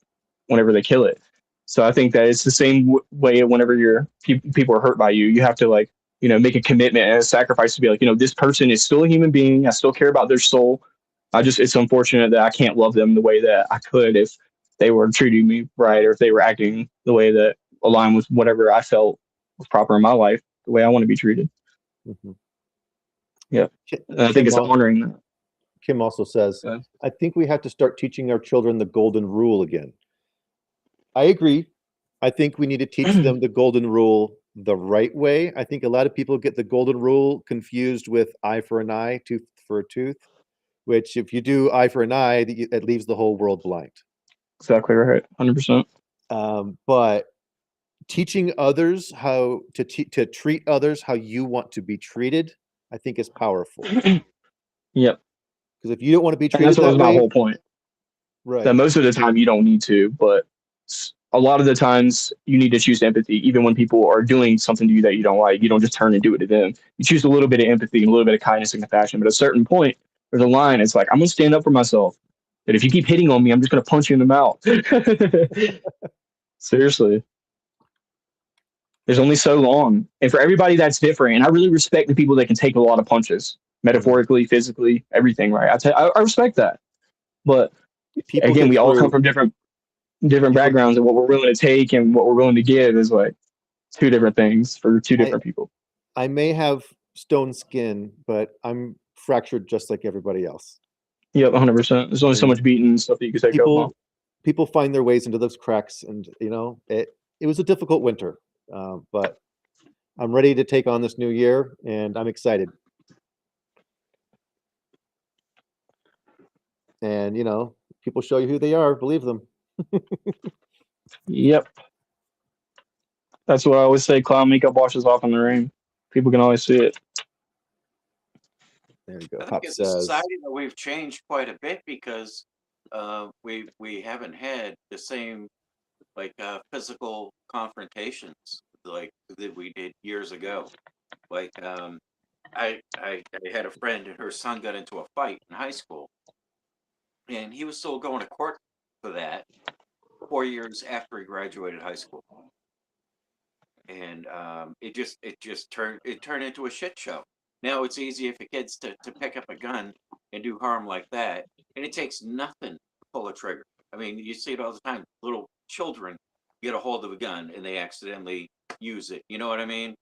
whenever they kill it. So I think that it's the same way whenever people are hurt by you, you have to make a commitment and a sacrifice to be like, this person is still a human being. I still care about their soul. It's unfortunate that I can't love them the way that I could if they were treating me right, or if they were acting the way that aligned with whatever I felt was proper in my life, the way I want to be treated. Mhm. Yeah. And I think it's honoring that. Kim also says, Yeah. I think we have to start teaching our children the golden rule again. I agree. I think we need to teach them the golden rule the right way. I think a lot of people get the golden rule confused with eye for an eye, tooth for a tooth, which if you do eye for an eye, it leaves the whole world blind. Exactly right. 100%. But teaching others how to treat others how you want to be treated, I think is powerful. Yep. Because if you don't want to be And treated that's what that was my way, whole point. right? That most of the time you don't need to, but a lot of the times you need to choose empathy, even when people are doing something to you that you don't like. You don't just turn and do it to them. You choose a little bit of empathy and a little bit of kindness and compassion. But at a certain point, there's a line. It's like, I'm going to stand up for myself. But if you keep hitting on me, I'm just going to punch you in the mouth. Seriously. There's only so long. And for everybody, that's different. And I really respect the people that can take a lot of punches, metaphorically, physically, everything, right? I respect that. But People again, get we all come through. from different backgrounds, and what we're willing to take and what we're willing to give is like 2 different things for 2 different people. I may have stone skin, but I'm fractured just like everybody else. Yep, 100%. There's only so much beating and stuff that you can take up on. People find their ways into those cracks, and it was a difficult winter. But I'm ready to take on this new year, and I'm excited. And people show you who they are, believe them. Yep. That's what I always say. Clown makeup washes off in the rain. People can always see it. There you go. I Pop think as a says, society that we've changed quite a bit because we haven't had the same physical confrontations like that we did years ago. Like I had a friend and her son got into a fight in high school, and he was still going to court for that 4 years after he graduated high school. And it just turned into a shit show. Now it's easy for kids to pick up a gun and do harm like that, and it takes nothing to pull a trigger. I mean, you see it all the time. Little children get a hold of a gun and they accidentally use it. You know what I mean?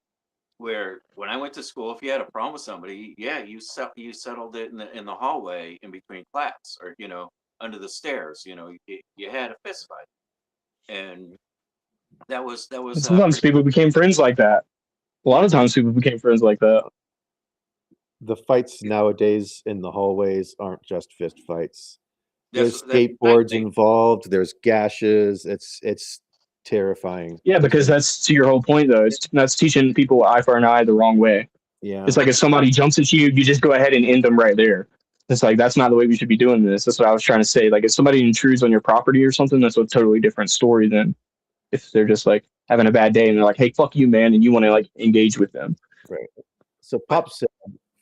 Where when I went to school, if you had a problem with somebody, yeah, you settled it in the hallway in between class, or under the stairs. You had a fist fight, and that was And sometimes people became friends like that. A lot of times people became friends like that. the fights nowadays in the hallways aren't just fist fights. There's that's skateboards exactly- involved. There's gashes. It's terrifying. Yeah, because that's to your whole point though. That's teaching people eye for an eye the wrong way. Yeah. It's like if somebody jumps at you, you just go ahead and end them right there. It's like that's not the way we should be doing this. That's what I was trying to say. Like if somebody intrudes on your property or something, that's a totally different story than if they're just like having a bad day and they're like, "Hey, fuck you, man," and you want to like engage with them. So Pop said,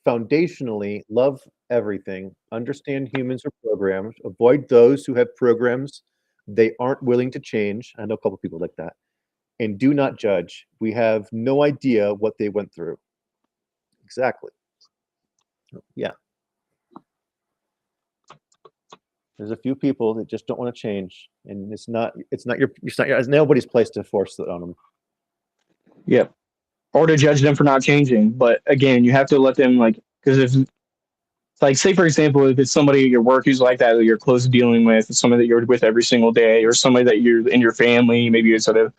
foundationally, love everything, understand humans are programmed, avoid those who have programs they aren't willing to change. I know a couple people like that. And do not judge. We have no idea what they went through. Exactly. Yeah. There's a few people that just don't want to change, and it's not it's nobody's place to force it on them. Yep. Or to judge them for not changing. But again, you have to let them because if like say for example, if it's somebody at your work who's like that you're close dealing with, somebody that you're with every single day, or somebody that you're in your family, maybe it's sort of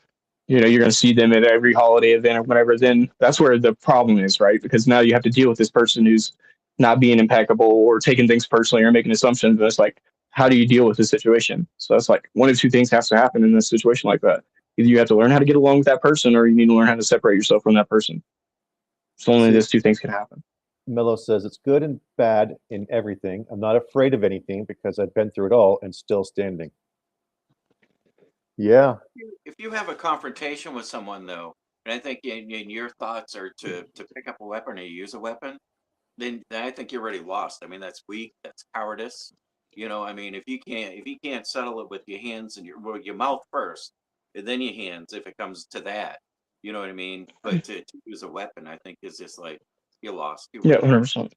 you're going to see them at every holiday event or whatever, then that's where the problem is, right? Because now you have to deal with this person who's not being impeccable or taking things personally or making assumptions. And it's like, how do you deal with this situation? So that's like one of two things has to happen in a situation like that. Either you have to learn how to get along with that person, or you need to learn how to separate yourself from that person. So only those two things can happen. Mello says it's good and bad in everything. I'm not afraid of anything because I've been through it all and still standing. Yeah. If you have a confrontation with someone, though, and I think in your thoughts are to pick up a weapon or use a weapon, then I think you're already lost. I mean, that's weak. That's cowardice. I mean, if you can't settle it with your hands and your mouth first, and then your hands, if it comes to that, you know what I mean. But to use a weapon, I think is just like you're lost. Yeah, 100%.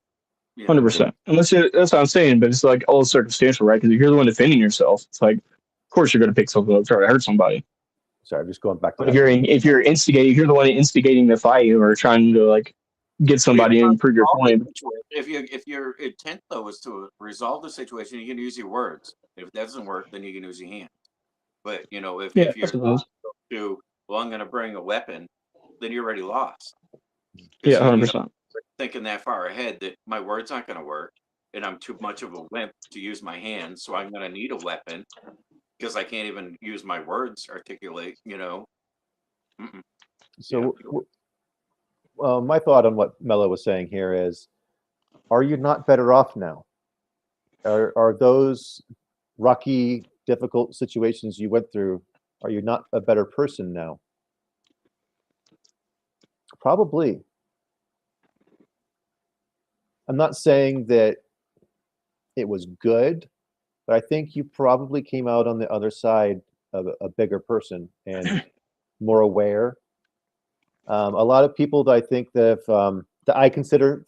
100%. Unless that's what I'm saying, but it's like all circumstantial, right? Because if you're the one defending yourself, it's like, of course you're going to pick something up, try to hurt somebody. Sorry, I'm just going back to But if you're instigating, if you're the one instigating the fight or trying to get somebody and prove your point. If your intent though is to resolve the situation, you can use your words. If that doesn't work, then you can use your hands. But if you're I'm going to bring a weapon, then you're already lost. Yeah, 100%. Thinking that far ahead that my words aren't going to work, and I'm too much of a wimp to use my hands, so I'm going to need a weapon because I can't even use my words articulate. So, my thought on what Mello was saying here is, are you not better off now? Are those rocky, difficult situations you went through, are you not a better person now? Probably. I'm not saying that it was good, but I think you probably came out on the other side of a bigger person and more aware. A lot of people that I think that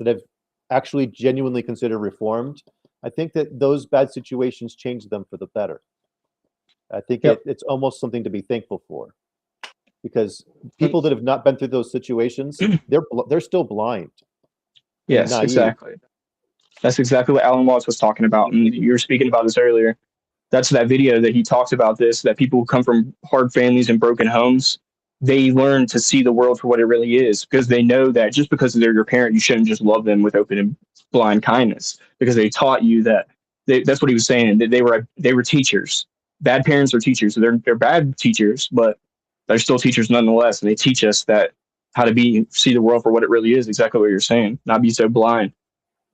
have actually genuinely considered reformed, I think that those bad situations changed them for the better. I think it's almost something to be thankful for, because people that have not been through those situations, they're still blind. Yes, exactly. That's exactly what Alan Watts was talking about, and you were speaking about this earlier. That's that video that he talks about this, that people who come from hard families and broken homes, they learn to see the world for what it really is, because they know that just because they're your parent, you shouldn't just love them with open and blind kindness, because they taught you that that's what he was saying, that they were teachers. Bad parents are teachers. They're bad teachers, but they're still teachers nonetheless, and they teach us that how to see the world for what it really is, exactly what you're saying, not be so blind.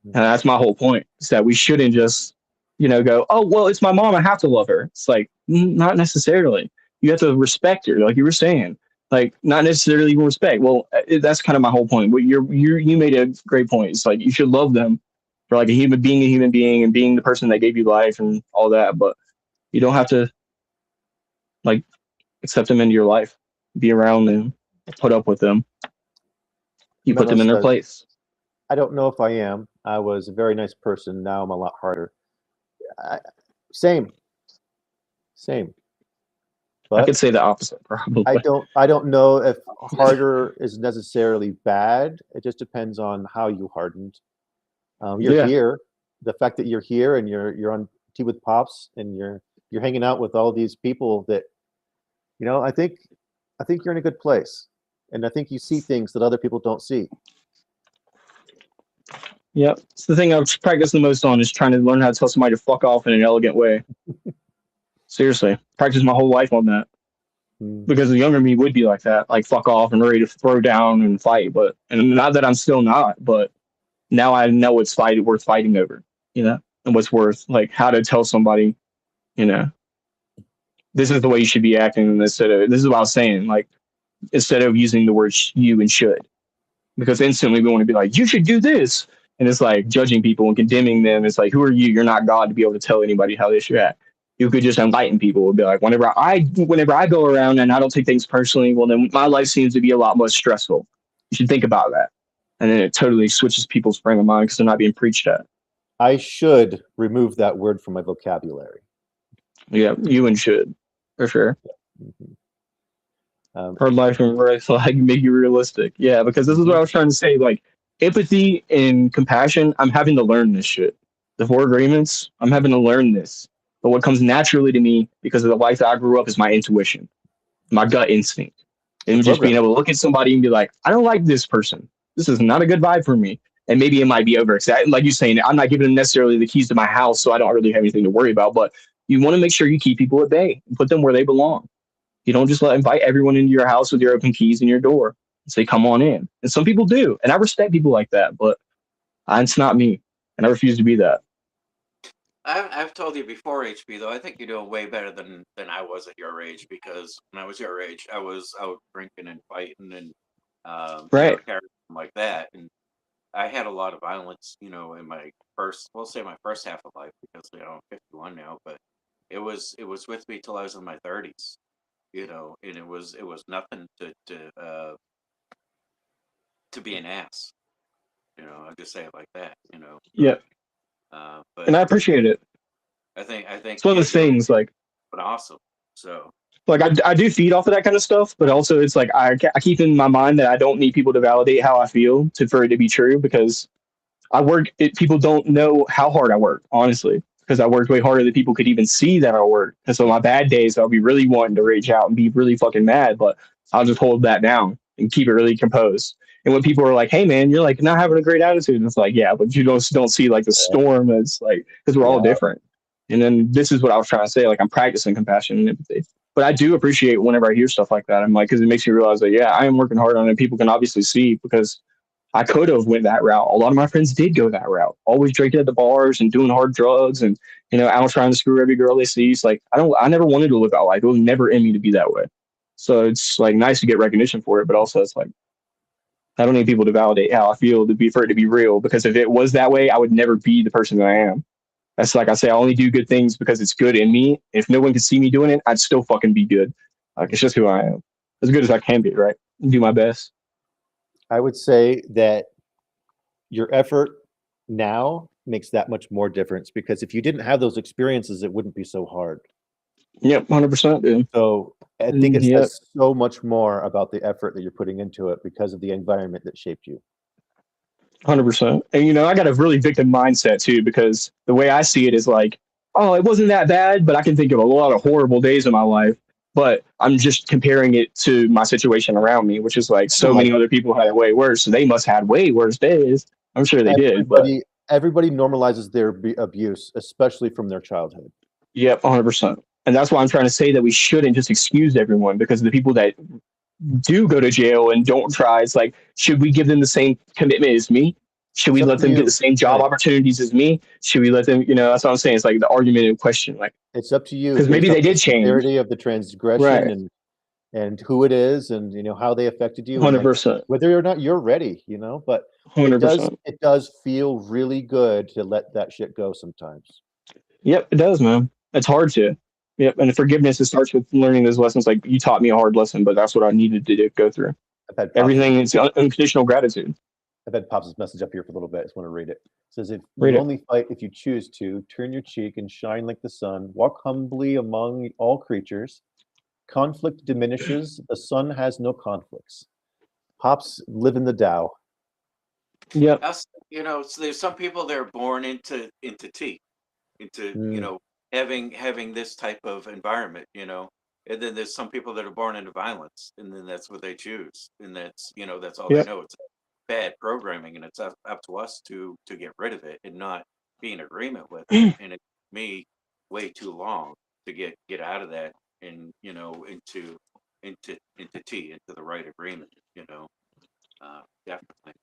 And that's my whole point, is that we shouldn't just, go, oh, well, it's my mom, I have to love her. It's like, not necessarily. You have to respect her, like you were saying. Like, not necessarily even respect. Well, that's kind of my whole point. But you made a great point. It's like you should love them for like a human being, and being the person that gave you life and all that. But you don't have to like accept them into your life, be around them, put up with them. You put them in their place. I don't know if I am. I was a very nice person. Now I'm a lot harder. Same. But I could say the opposite, probably. I don't know if harder is necessarily bad. It just depends on how you hardened. You're here. The fact that you're here and you're on Tea with Pops and you're hanging out with all these people that, I think you're in a good place, and I think you see things that other people don't see. Yep, it's the thing I've practiced the most on, is trying to learn how to tell somebody to fuck off in an elegant way. Seriously, practice my whole life on that, because the younger me would be like that, like fuck off and ready to throw down and fight. And not that I'm still not, but now I know what's worth fighting over, and what's worth, like, how to tell somebody, this is the way you should be acting, this is what I was saying, like, instead of using the words you and should, because instantly we want to be like, you should do this, and it's like judging people and condemning them. It's like, who are you? You're not God to be able to tell anybody how they should act. You could just enlighten people. It'd be like, whenever I go around and I don't take things personally, well, then my life seems to be a lot more stressful. You should think about that. And then it totally switches people's frame of mind, because they're not being preached at. I should remove that word from my vocabulary. Yeah, you and should, for sure. Hard life and right, so I can make you realistic. Yeah, because this is what I was trying to say. Like, empathy and compassion, I'm having to learn this shit. The 4 agreements, I'm having to learn this. But what comes naturally to me, because of the life that I grew up, is my intuition, my gut instinct. And just being able to look at somebody and be like, I don't like this person. This is not a good vibe for me. And maybe it might be over. Like you're saying, I'm not giving them necessarily the keys to my house, so I don't really have anything to worry about. But you want to make sure you keep people at bay and put them where they belong. You don't just invite everyone into your house with your open keys in your door and say, come on in. And some people do. And I respect people like that, but it's not me. And I refuse to be that. I've told you before, HB, though, I think you're doing way better than I was at your age, because when I was your age, I was out drinking and fighting and right, like that. And I had a lot of violence, in my first half of life, because I'm 51 now, but it was with me till I was in my 30s, and it was nothing to be an ass, I'll just say it like that, Yeah. But and I appreciate it. I think it's one of those things, like, but awesome. So, like, I do feed off of that kind of stuff, but also it's like I keep in my mind that I don't need people to validate how I feel for it to be true, because people don't know how hard I work, honestly, because I worked way harder than people could even see that I work. And so my bad days, I'll be really wanting to rage out and be really fucking mad, but I'll just hold that down and keep it really composed. And when people are like, hey man, you're like not having a great attitude, and it's like, yeah, but you don't see like the storm. That's like, because we're all different. And then this is what I was trying to say, like, I'm practicing compassion and empathy. But I do appreciate whenever I hear stuff like that. I'm like, because it makes me realize that, yeah, I am working hard on it. People can obviously see, because I could have went that route. A lot of my friends did go that route, always drinking at the bars and doing hard drugs and, out trying to screw every girl they see. It's like, I never wanted to live that life. It was never in me to be that way. So it's like nice to get recognition for it, but also it's like, I don't need people to validate how I feel for it to be real, because if it was that way, I would never be the person that I am. That's like I say, I only do good things because it's good in me. If no one could see me doing it, I'd still fucking be good. Like, it's just who I am. As good as I can be, right? Do my best. I would say that your effort now makes that much more difference, because if you didn't have those experiences, it wouldn't be so hard. Yep, 100%, dude. So I think it says so much more about the effort that you're putting into it because of the environment that shaped you. 100%. And, I got a really victim mindset too, because the way I see it is like, oh, it wasn't that bad, but I can think of a lot of horrible days in my life. But I'm just comparing it to my situation around me, which is like so Like many other people had it way worse. So they must have had way worse days. I'm sure they did, but everybody normalizes their abuse, especially from their childhood. yep, 100%. And that's why I'm trying to say that we shouldn't just excuse everyone, because the people that do go to jail and don't try, it's like, should we give them the same commitment as me? Should we It's up let to them get you. the same job Right. opportunities as me? Should we let them, that's what I'm saying. It's like the argument in question, like, It's up to you because maybe based on they the did change. severity of the transgression Right. and who it is and how they affected you and like 100%. whether or not you're ready, but it 100%. does feel really good to let that shit go sometimes. Yep, it does, man. It's hard to. Yep, and forgiveness, it starts with learning those lessons. Like, you taught me a hard lesson, but that's what I needed to go through. I've had Everything is unconditional gratitude. Pops' message up here for a little bit. I just want to read it. It says, if Read you it. only fight if you choose to, turn your cheek and shine like the sun. Walk humbly among all creatures. Conflict diminishes. The sun has no conflicts. Pops live in the Tao. Yep. Us, so there's some people that are born into tea, into having this type of environment, and then there's some people that are born into violence, and then that's what they choose, and that's all they Yep. know. It's bad programming, and it's up to us to get rid of it and not be in agreement with it. And it took me way too long to get out of that and into tea, into the right agreement. Definitely.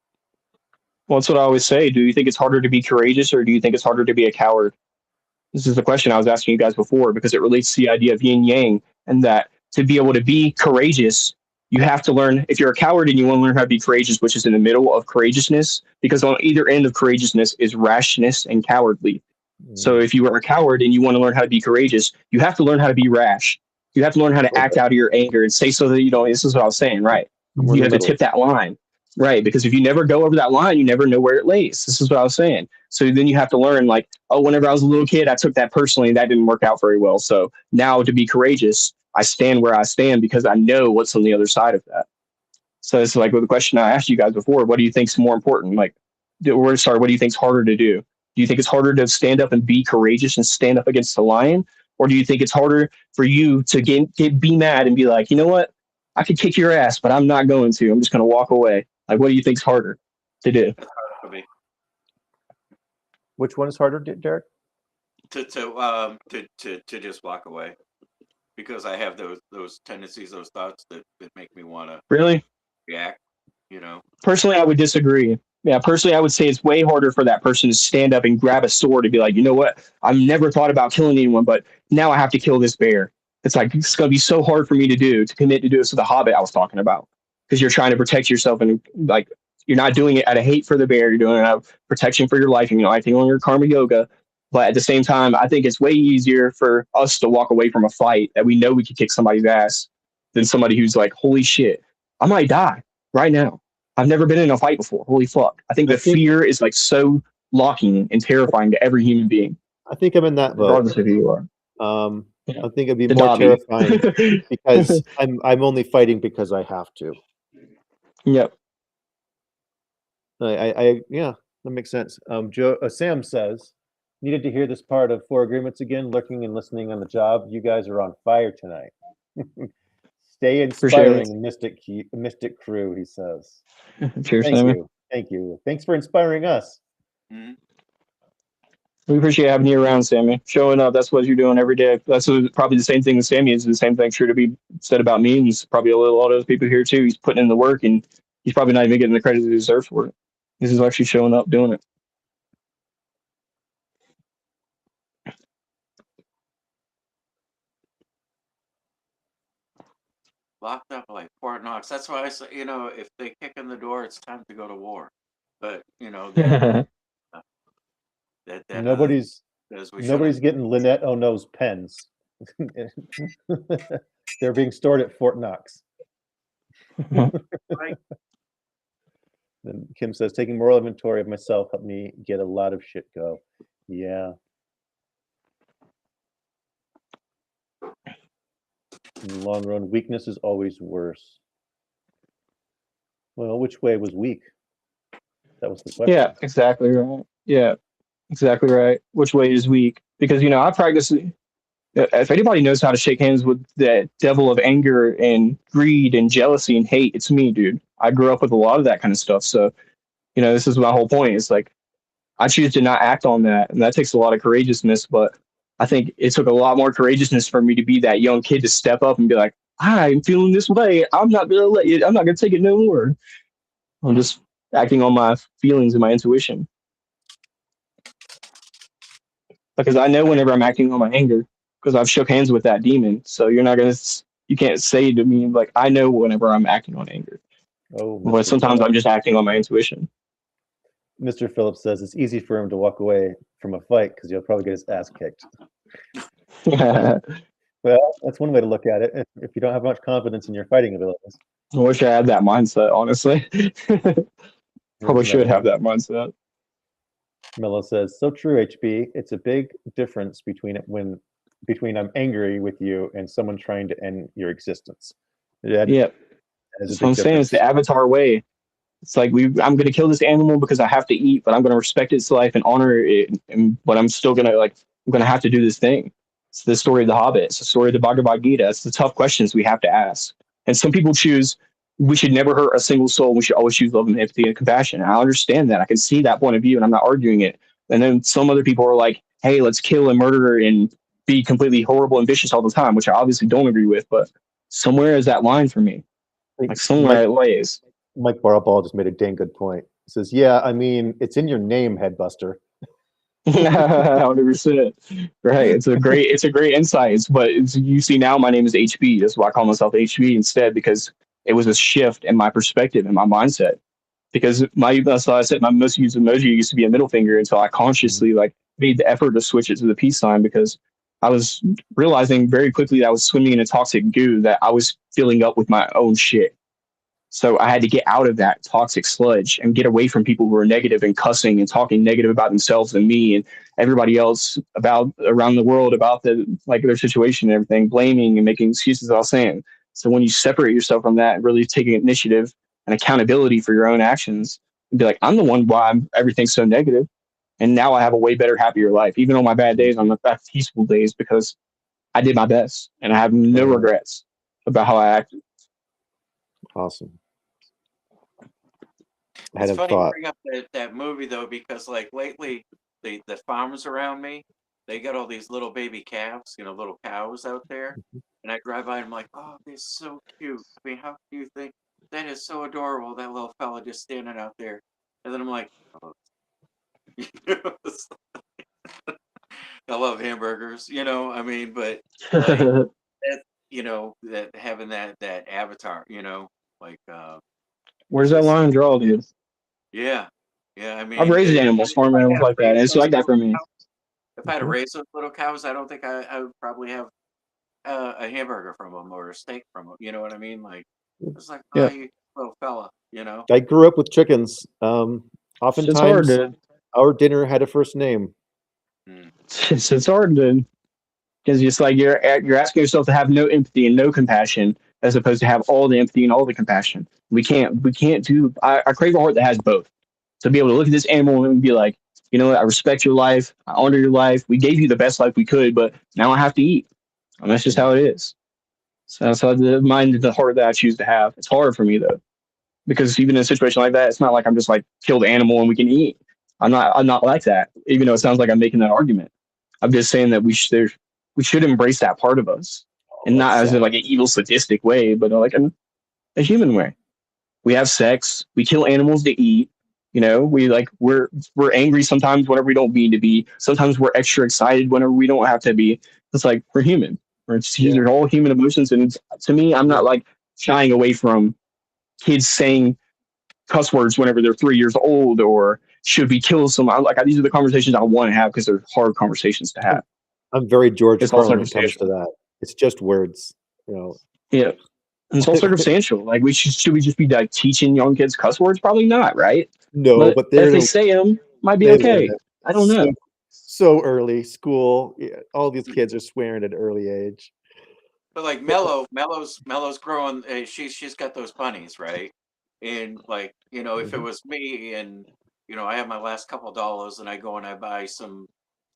Well, that's what I always say. Do you think it's harder to be courageous, or do you think it's harder to be a coward? This is the question I was asking you guys before, because it relates to the idea of yin yang, and that to be able to be courageous, you have to learn. If you're a coward and you want to learn how to be courageous, which is in the middle of courageousness, because on either end of courageousness is rashness and cowardly. So if you are a coward and you want to learn how to be courageous, you have to learn how to be rash. You have to learn how to act out of your anger and say so that you don't. This is what I was saying, right? You have to tip that line, right? Because if you never go over that line, you never know where it lays. This is what I was saying. So then you have to learn, like, oh, whenever I was a little kid, I took that personally, and that didn't work out very well. So now to be courageous, I stand where I stand because I know what's on the other side of that. So it's like with the question I asked you guys before: what do you think is more important? Like, we're to start. What do you think is harder to do? Do you think it's harder to stand up and be courageous and stand up against the lion, or do you think it's harder for you to be mad and be like, you know what, I could kick your ass, but I'm not going to. I'm just going to walk away. Like, what do you think's harder to do? Which one is harder, Derek? To just walk away, because I have those tendencies, those thoughts that make me want to really react. Personally, I would disagree. Yeah, personally, I would say it's way harder for that person to stand up and grab a sword and be like, you know what? I've never thought about killing anyone, but now I have to kill this bear. It's like, it's going to be so hard for me to commit to do it. So the Hobbit I was talking about, because you're trying to protect yourself, and like, you're not doing it out of hate for the bear. You're doing it out of protection for your life, and acting on your karma yoga. But at the same time, I think it's way easier for us to walk away from a fight that we know we could kick somebody's ass than somebody who's like, holy shit, I might die right now. I've never been in a fight before. Holy fuck. I think the fear is like so locking and terrifying to every human being. I think I'm in that boat. Regardless of who you are. I think it'd be more terrifying because I'm only fighting because I have to. Yep. Yeah, that makes sense. Sam says, needed to hear this part of Four Agreements again, looking and listening on the job. You guys are on fire tonight. Stay inspiring, Mystic Crew, he says. Cheers, Sammy. Thank you. Thanks for inspiring us. Mm-hmm. We appreciate having you around, Sammy. Showing up, that's what you're doing every day. That's probably the same thing as Sammy is. The same thing sure to be said about me, and it's probably a lot of those people here too. He's putting in the work, and he's probably not even getting the credit he deserves for it. This is actually showing up, doing it. Locked up like Fort Knox. That's why I say, if they kick in the door, it's time to go to war. But nobody's getting Lynette Ono's pens. They're being stored at Fort Knox. Right. And Kim says, taking moral inventory of myself helped me get a lot of shit go. Yeah. In the long run, weakness is always worse. Well, which way was weak? That was the question. Yeah, exactly right. Yeah, exactly right. Which way is weak? Because I practice. If anybody knows how to shake hands with the devil of anger and greed and jealousy and hate, it's me, dude. I grew up with a lot of that kind of stuff. So, this is my whole point. It's like I choose to not act on that, and that takes a lot of courageousness. But I think it took a lot more courageousness for me to be that young kid to step up and be like, I'm feeling this way. I'm not gonna let it. I'm not gonna take it no more. I'm just acting on my feelings and my intuition because I know whenever I'm acting on my anger because I've shook hands with that demon. So you can't say to me like I know whenever I'm acting on anger, Oh, but sometimes I'm just acting on my intuition. Mr. Phillips says it's easy for him to walk away from a fight because he'll probably get his ass kicked. I Well, that's one way to look at it. If you don't have much confidence in your fighting abilities, wish I had that mindset. Honestly, probably should have that mindset. Milla says, "So true, HB. It's a big difference between I'm angry with you and someone trying to end your existence." That Yeah, is a that's what big I'm saying. It's difference. the Avatar way. It's like I'm gonna kill this animal because I have to eat, but I'm gonna respect its life and honor it. But I'm still gonna I'm gonna have to do this thing. It's the story of the Hobbit. It's the story of the Bhagavad Gita. It's the tough questions we have to ask. And some people choose we should never hurt a single soul. We should always choose love and empathy and compassion. And I understand that. I can see that point of view, and I'm not arguing it. And then some other people are like, "Hey, let's kill and murder and be completely horrible and vicious all the time," which I obviously don't agree with. But somewhere is that line for me. Like somewhere it lays. Mike Barball just made a dang good point. He says, "Yeah, I mean, it's in your name, Headbuster." 100%. Right. It's a great insight. But you see now my name is HB. That's why I call myself HB instead because it was a shift in my perspective and my mindset. Because that's why I said my most used emoji used to be a middle finger until I consciously made the effort to switch it to the peace sign because I was realizing very quickly that I was swimming in a toxic goo that I was filling up with my own shit. So I had to get out of that toxic sludge and get away from people who are negative and cussing and talking negative about themselves and me and everybody else about around the world about their situation and everything, blaming and making excuses. I was saying. So when you separate yourself from that and really taking initiative and accountability for your own actions, and be like, I'm the one why everything's so negative, and now I have a way better, happier life. Even on my bad days, on my peaceful days, because I did my best and I have no regrets about how I acted. Awesome. It's funny you bring up that movie though, because like lately, the farms around me, they got all these little baby calves, little cows out there, and I drive by and I'm like, oh, they're so cute. I mean, how do you think that is so adorable? That little fella just standing out there, and then I'm like, oh. I love hamburgers, I mean, but like that, that having that avatar, like where's that line draw, dude? Yeah. I I've mean, raised animals, farm animals like that. And it's like that for me. If I had to raise those little cows, I don't think I would probably have a hamburger from them or a steak from them. You know what I mean? Like, it's like, oh, you little fella, I grew up with chickens. Oftentimes, it's hard, dude. Our dinner had a first name. It's hard, dude. Because it's like you're asking yourself to have no empathy and no compassion, as opposed to have all the empathy and all the compassion. We can't do. I crave a heart that has both. To be able to look at this animal and be like, you know what, I respect your life, I honor your life. We gave you the best life we could, but now I have to eat. And that's just how it is. So that's how the mind, the heart that I choose to have. It's hard for me though, because even in a situation like that, it's not like I'm just like kill the animal and we can eat. I'm not like that. Even though it sounds like I'm making that argument, I'm just saying that we should embrace that part of us, and not as in like an evil sadistic way, but like a human way. We have sex. We kill animals to eat. We're angry sometimes whenever we don't mean to be. Sometimes we're extra excited whenever we don't have to be. It's like we're human. These are all human emotions, and to me, I'm not like shying away from kids saying cuss words whenever they're 3 years old, or should we kill someone. These are the conversations I want to have because they're hard conversations to have. I'm very George Carlin when it comes to that. It's just words, Yeah. And it's all circumstantial. Like should we just be like teaching young kids cuss words? Probably not, right? No, but if they say them, might be okay. I don't know. So early school, all these kids are swearing at an early age. But like Mellow's growing. She's got those bunnies, right? And like if it was me and I have my last couple dollars and I go and I buy some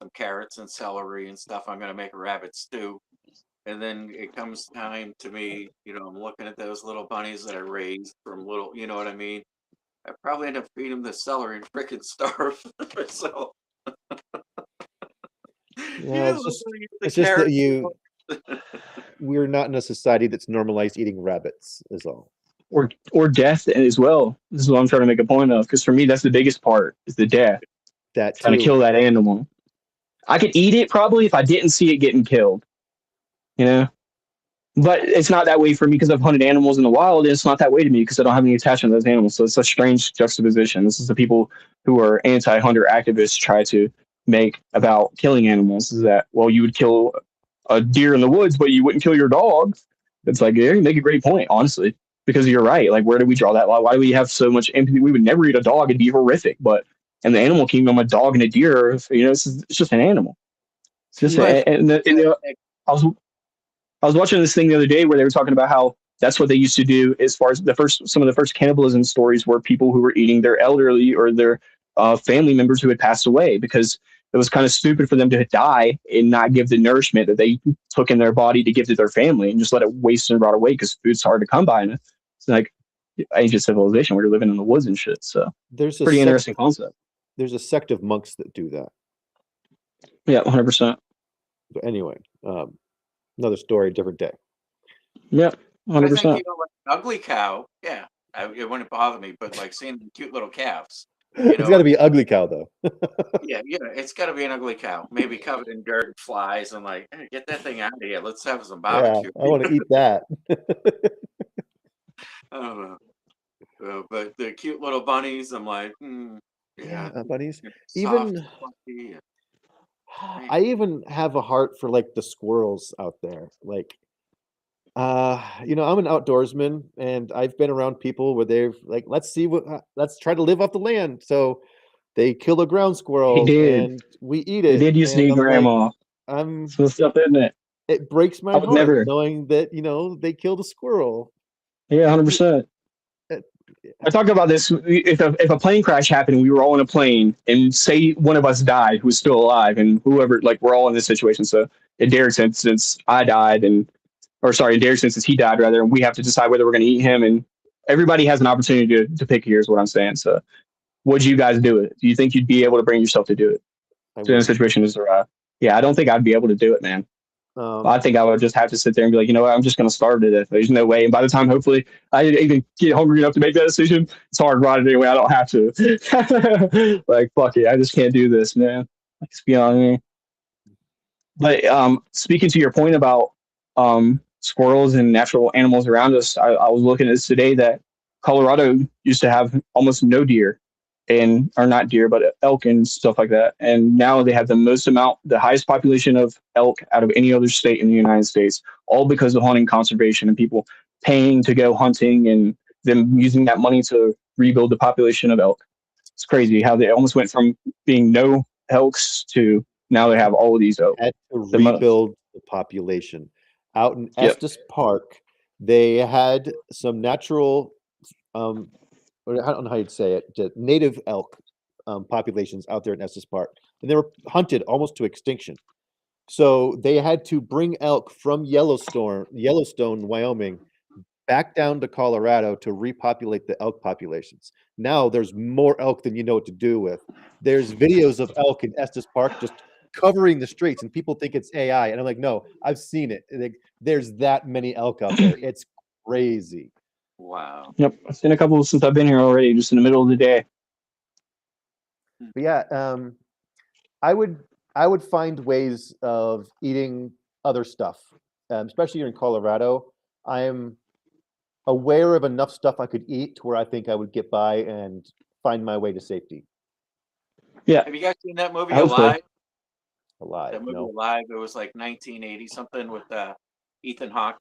some carrots and celery and stuff. I'm gonna make a rabbit stew. And then it comes time to me, I'm looking at those little bunnies that I raised from little, you know what I mean? I probably end up feeding them the celery and freaking starve. So Yeah, it's just that we're not in a society that's normalized eating rabbits, is all. or death as well. This is what I'm trying to make a point of, because for me that's the biggest part is the death. That Trying to too. kill that animal. I could eat it probably if I didn't see it getting killed. You know, but it's not that way for me because I've hunted animals in the wild. And it's not that way to me because I don't have any attachment to those animals. So it's a strange juxtaposition. This is the people who are anti-hunter activists try to make about killing animals. Is that, well, you would kill a deer in the woods, but you wouldn't kill your dog. It's like, yeah, you make a great point, honestly, because you're right. Like, where do we draw that line? Why do we have so much empathy? We would never eat a dog. It'd be horrific. But in the animal kingdom, a dog and a deer, it's just an animal. It's just, Yeah. I was watching this thing the other day where they were talking about how that's what they used to do as far as some of the first cannibalism stories were people who were eating their elderly or their family members who had passed away because it was kind of stupid for them to die and not give the nourishment that they took in their body to give to their family and just let it waste and rot away because food's hard to come by. And it's like ancient civilization where you're living in the woods and shit. So There's a pretty sect, interesting concept. there's a sect of monks that do that. Yeah, 100%. But anyway, another story, different day. Yeah, I think 100%. like an ugly cow. Yeah, it wouldn't bother me, but like seeing the cute little calves. It's got to be ugly cow though. Yeah, it's got to be an ugly cow, maybe covered in dirt and flies. And like, hey, get that thing out of here. Let's have some Yeah, barbecue. I want to eat that. I don't know, but the cute little bunnies, I'm like, Yeah, bunnies. soft, Even fluffy, I even have a heart for like the squirrels out there. Like, I'm an outdoorsman, and I've been around people where they've like, let's try to live off the land. So they kill a ground He squirrel did. and we eat They it. did used to And need I'm like, grandma. I'm. Some stuff, isn't it? It breaks I my would heart never. knowing that they killed a squirrel. Yeah, 100%. It- I talked about this. If a plane crash happened, and we were all in a plane, and say one of us died, who's still alive, and whoever, like, we're all in this situation. So in Derek's instance, I died, or sorry, in Derek's instance, he died rather, and we have to decide whether we're going to eat him. And everybody has an opportunity to pick here, is what I'm saying. So, would you guys do it? Do you think you'd be able to bring yourself to do it? I So in a would. situation is yeah, I don't think I'd be able to do it, man. I think I would just have to sit there and be like, you know what, I'm just going to starve to death. There's no way. And by the time, hopefully, I even get hungry enough to make that decision, it's hard right anyway. I don't have to. Like, fuck it. I just can't do this, man. It's beyond me. But speaking to your point about squirrels and natural animals around us, I was looking at this today that Colorado used to have almost no deer and or not deer, but elk and stuff like that. And now they have the highest population of elk out of any other state in the United States, all because of hunting conservation and people paying to go hunting and them using that money to rebuild the population of elk. It's crazy how they almost went from being no elks to now they have all of these elk. Had to rebuild the population. Out in Estes Park, they had some natural, I don't know how you'd say it, native elk populations out there in Estes Park, and they were hunted almost to extinction. So they had to bring elk from Yellowstone, Wyoming, back down to Colorado to repopulate the elk populations. Now there's more elk than you know what to do with. There's videos of elk in Estes Park just covering the streets, and people think it's AI. And I'm like, no, I've seen it. Like, there's that many elk out there. It's crazy. Wow. Yep, I've seen a couple since I've been here already, just in the middle of the day. But yeah, I would find ways of eating other stuff, especially here in Colorado. I am aware of enough stuff I could eat to where I think I would get by and find my way to safety. Yeah. Have you guys seen that movie Alive? Alive? That movie No. Alive. It was like 1980 something with Ethan Hawke.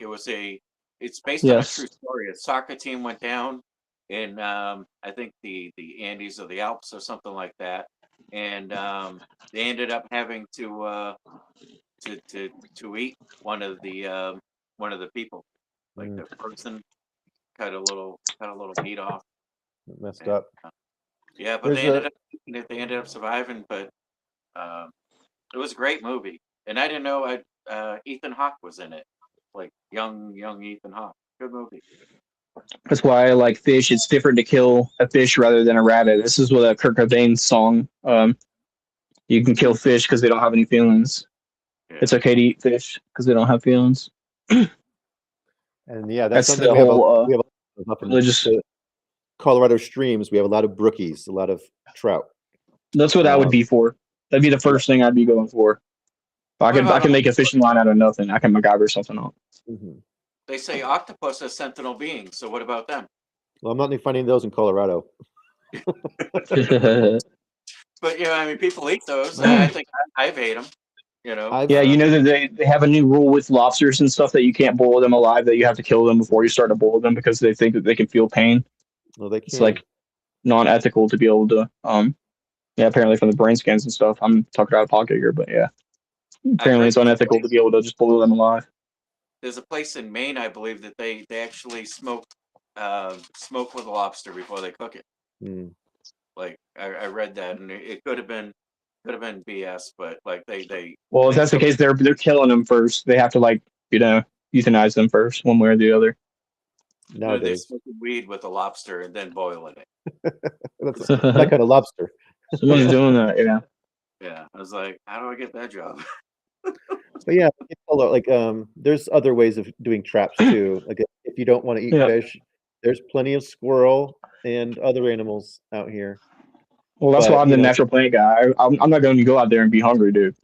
It's based on a true story. A soccer team went down in I think the Andes or the Alps or something like that, and they ended up having to eat one of the people, like the person cut a little meat off. Messed up. Yeah, but they ended up surviving. But It was a great movie, and I didn't know Ethan Hawke was in it, like young Ethan Hawke. Good movie. That's why I like fish. It's different to kill a fish rather than a rabbit. This is what a Kurt Cobain song. You can kill fish because they don't have any feelings. Yeah. It's okay to eat fish because they don't have feelings. And yeah, that's That's something the we have. whole We have up in religious. the Colorado streams. We have a lot of brookies, a lot of trout. That's what I would be for. That'd be the first thing I'd be going for. I can make a fishing line out of nothing. I can MacGyver something up. Mhm. They say octopus are sentinel beings, so what about them? Well, I'm not finding those in Colorado. But I mean, people eat those. I think I've ate them. Yeah, you know that they have a new rule with lobsters and stuff that you can't boil them alive, that you have to kill them before you start to boil them because they think that they can feel pain. Well, they can. It's like non-ethical to be able to yeah, apparently from the brain scans and stuff. I'm talking out of pocket here, but yeah. Apparently it's unethical to be able to just boil them alive. There's a place in Maine, I believe, that they actually smoke with a lobster before they cook it. Mm. Like I read that, and it could have been BS, but like they. Well, if that's the case, they're killing them first. They have to euthanize them first, one way or the other. Nowadays, they're smoking weed with a lobster and then boiling it. That's that kind of lobster. Someone's doing that, yeah. Yeah, I was like, how do I get that job? But yeah, like there's other ways of doing traps too. Like if you don't want to eat fish, there's plenty of squirrel and other animals out here. Well, that's why I'm the natural plant guy. I'm not going to go out there and be hungry, dude.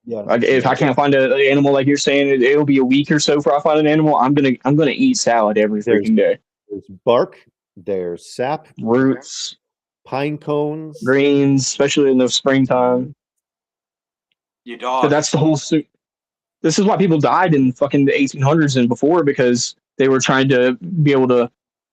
Yeah. Like if I can't find an animal, like you're saying, it'll be a week or so before I find an animal. I'm gonna eat salad every freaking day. There's bark, there's sap, roots, pine cones, greens, especially in the springtime. Your dog. So that's the whole. This is why people died in fucking the 1800s and before, because they were trying to be able to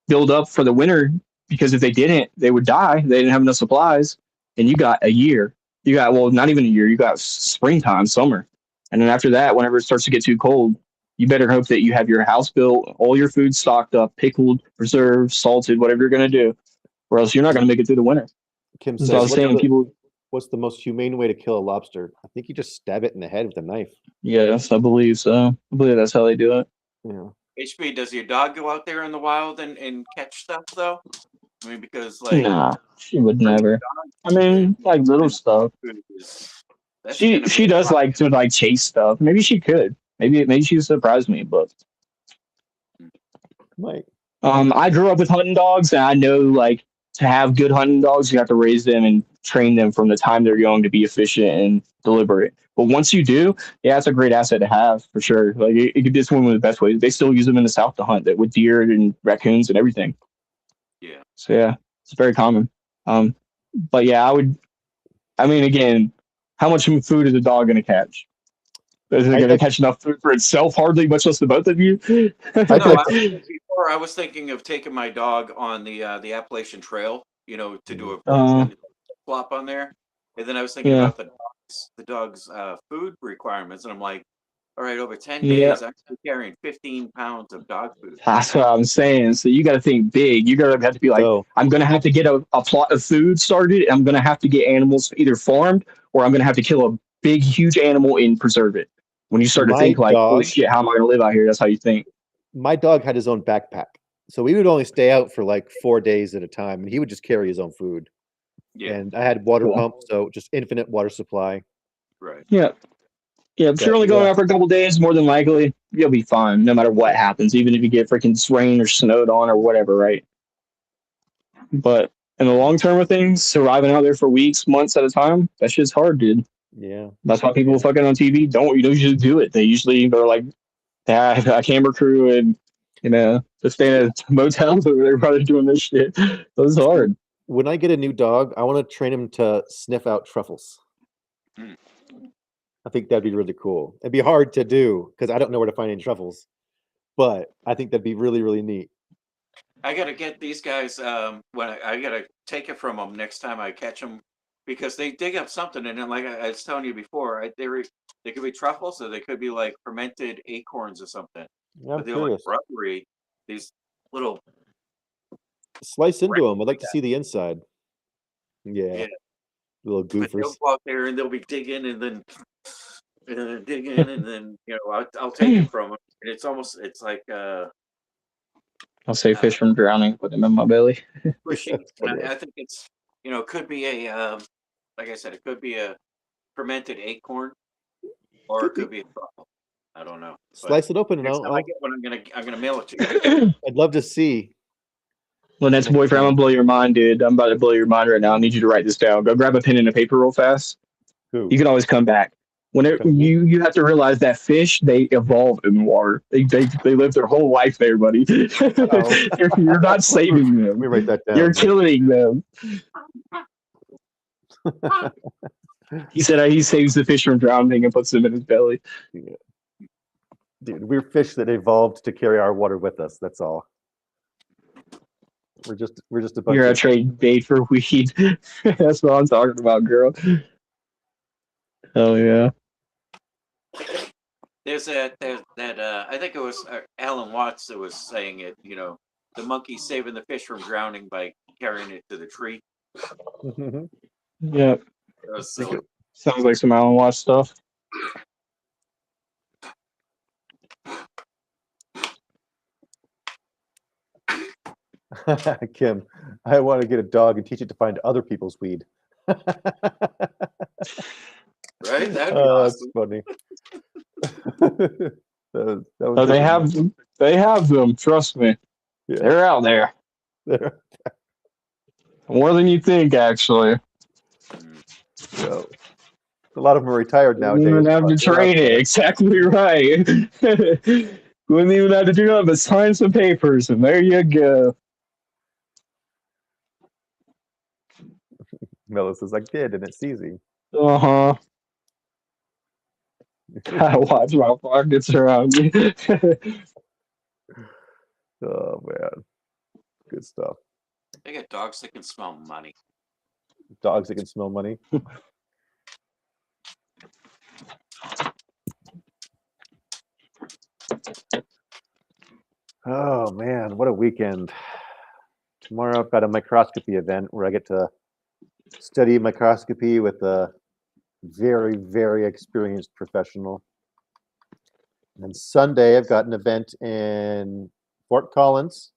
build up for the winter. Because if they didn't, they would die. They didn't have enough supplies, and you got a year. You got, well, not even a year. You got springtime, summer, and then after that, whenever it starts to get too cold, you better hope that you have your house built, all your food stocked up, pickled, preserved, salted, whatever you're gonna do, or else you're not gonna make it through the winter. Kim says, what's the most humane way to kill a lobster? I think you just stab it in the head with a knife. Yes, I believe so. I believe that's how they do it. Yeah. HB, does your dog go out there in the wild and catch stuff though? I mean, because like, nah, she would never. I mean, like little stuff. She does like to chase stuff. Maybe she could. Maybe she would surprise me, but might. I grew up with hunting dogs, and I know like to have good hunting dogs, you have to raise them and train them from the time they're young to be efficient and deliberate. But once you do, yeah, it's a great asset to have for sure. Like it could be one of the best ways. They still use them in the South to hunt, that with deer and raccoons and everything. Yeah. So yeah, it's very common. But yeah, I mean, again, how much food is a dog going to catch? Is it going to catch enough food for itself? Hardly, much less the both of you. Before I was thinking of taking my dog on the Appalachian Trail, to do a flop on there, and then I was thinking about the dog's food requirements, and I'm like, all right, over 10 days, I'm carrying 15 pounds of dog food. That's what I'm saying. So you got to think big. You got to have to be like, I'm going to have to get a plot of food started. I'm going to have to get animals either farmed, or I'm going to have to kill a big, huge animal and preserve it. When you start to think like, holy shit, how am I going to live out here? That's how you think. My dog had his own backpack. So we would only stay out for like 4 days at a time, and he would just carry his own food. Yeah. And I had water pump, so just infinite water supply. Right. Yeah. Yeah, if you're only going out for a couple days, more than likely, you'll be fine, no matter what happens, even if you get freaking rain or snowed on or whatever, right? But in the long term of things, surviving out there for weeks, months at a time, that shit's hard, dude. Yeah. That's why people fucking on TV don't usually do it. They're like, they have a camera crew and, they stay in a motel where they're probably doing this shit. So it's hard. When I get a new dog, I want to train him to sniff out truffles. I think that'd be really cool. It'd be hard to do because I don't know where to find any truffles, but I think that'd be really, really neat. I gotta get these guys. When I gotta take it from them next time I catch them, because they dig up something, and then like I was telling you before, they could be truffles, or they could be like fermented acorns or something. But they're like rubbery. These little slice into them. I'd like to see the inside. Yeah. Little goofers. But they'll go out there and they'll be digging, and then and then dig in, and then I'll take it from him. And it's like I'll save fish from drowning, put them in my belly. pushing. That's And funny. I think it's could be like I said, it could be a fermented acorn, or it could be a truffle. I don't know. But Slice it open and next time I I'll, get one, I'm gonna mail it to you. I'd love to see. Lynette's boyfriend, I'm gonna blow your mind, dude. I'm about to blow your mind right now. I need you to write this down. Go grab a pen and a paper real fast. Who? You can always come back. Whenever you have to realize that fish, they evolve in the water. They live their whole life there, buddy. You're not saving Let them. me write that down. You're killing them. He said he saves the fish from drowning and puts them in his belly. Dude, we're fish that evolved to carry our water with us. That's all. We're just a bunch You're a of trade bait for weed. That's what I'm talking about, girl. Oh yeah. There's that I think it was Alan Watts that was saying it. The monkey saving the fish from drowning by carrying it to the tree. Yeah. That was silly. Sounds like some Alan Watts stuff. Kim, I want to get a dog and teach it to find other people's weed. Right? That'd be That's awesome. funny. That was Oh, good. they have them. Trust me. Yeah. They're out there. More than you think, actually. So, a lot of them are retired You nowadays. wouldn't have to but they're out train there. it. Exactly right. Wouldn't even have to do nothing but sign some papers, and there you go. Melissa's like, did, and it's easy. Uh-huh. I watch my pockets around me. Oh, man. Good stuff. They got dogs that can smell money. Dogs that can smell money. Oh, man. What a weekend. Tomorrow I've got a microscopy event where I get to study microscopy with a very, very experienced professional. And Sunday I've got an event in Fort Collins,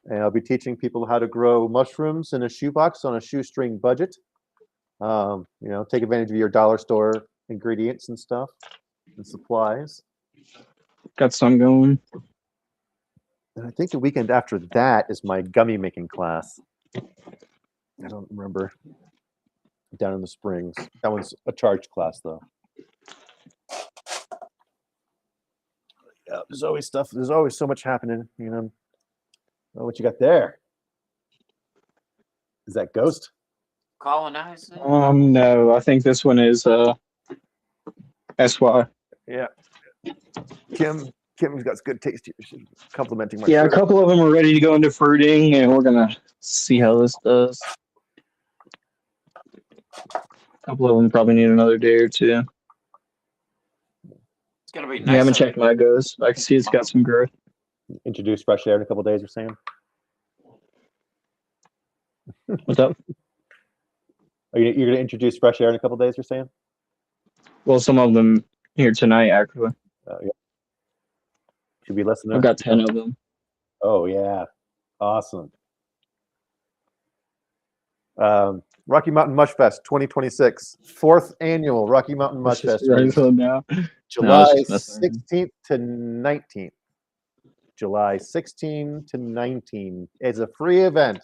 and I'll be teaching people how to grow mushrooms in a shoebox on a shoestring budget. Take advantage of your dollar store ingredients and stuff and supplies. Got some going. And I think the weekend after that is my gummy making class. I don't remember. Down in the Springs. That one's a charged class, though. Yeah, there's always stuff. There's always so much happening. Oh, what you got there? Is that Ghost? Colonizing? No, I think this one is SY. Yeah. Kim's got good taste here. She's complimenting my Yeah, a shirt. couple of them are ready to go into fruiting, and we're gonna see how this does. A couple of them probably need another day or two. It's gonna be I nice. haven't checked my goes. I can see it's got some growth. Introduce fresh air in a couple days, you're saying? What's up? You're going to introduce fresh air in a couple days, you're saying? Well, some of them here tonight, actually. Yeah. Should be listening. I've got 10 of them. Oh, yeah. Awesome. Rocky Mountain Mush Fest 2026, 4th annual Rocky Mountain Mush Fest, Now. July No, it's just 16th to 19th. July 16 to 19 is a free event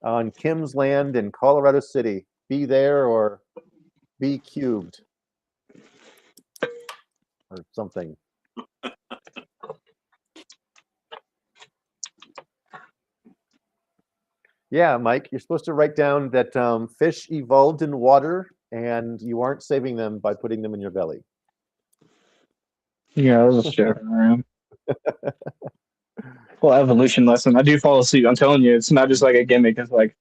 on Kim's land in Colorado City. Be there or be cubed or something. Yeah, Mike, you're supposed to write down that fish evolved in water and you aren't saving them by putting them in your belly. Yeah, I was just joking around. Well, evolution lesson. I do fall asleep. I'm telling you, it's not just like a gimmick. It's like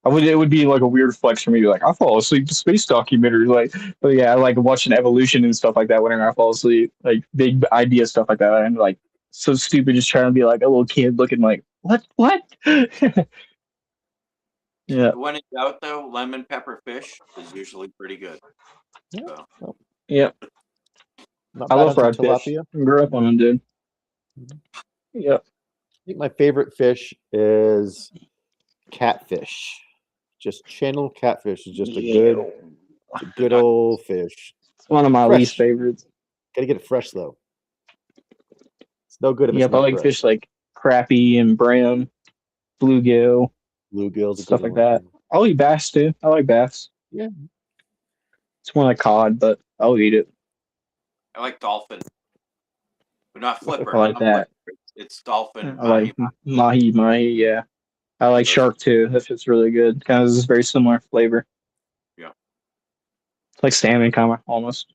it would be like a weird flex for me to be like, I fall asleep to space documentaries. Like, but yeah, I like watching evolution and stuff like that whenever I fall asleep. Like big idea stuff like that. I'm like so stupid, just trying to be like a little kid looking like, what? Yeah. When in doubt, though, lemon pepper fish is usually pretty good. Yeah. So. Yep. Not I bad love on some fried fish. tilapia. Grew up on them, dude. Mhm. Yep. I think my favorite fish is catfish. Just channel catfish is just a Yeah. good old fish. It's one of my least Fresh. favorites. Gotta get it fresh though. It's no good if it's Yep, I not like fresh. fish like crappie and bram, bluegill, Bluegill's a stuff good like one. that. I'll eat bass too. I like bass. Yeah. It's more like cod, but I'll eat it. I like dolphin, but not flipper. I like Not that. flipper. It's dolphin, I like mahi, yeah. I like Those- shark too. That shit's really good. Kind of is very similar flavor. Yeah. It's like salmon, kind of almost.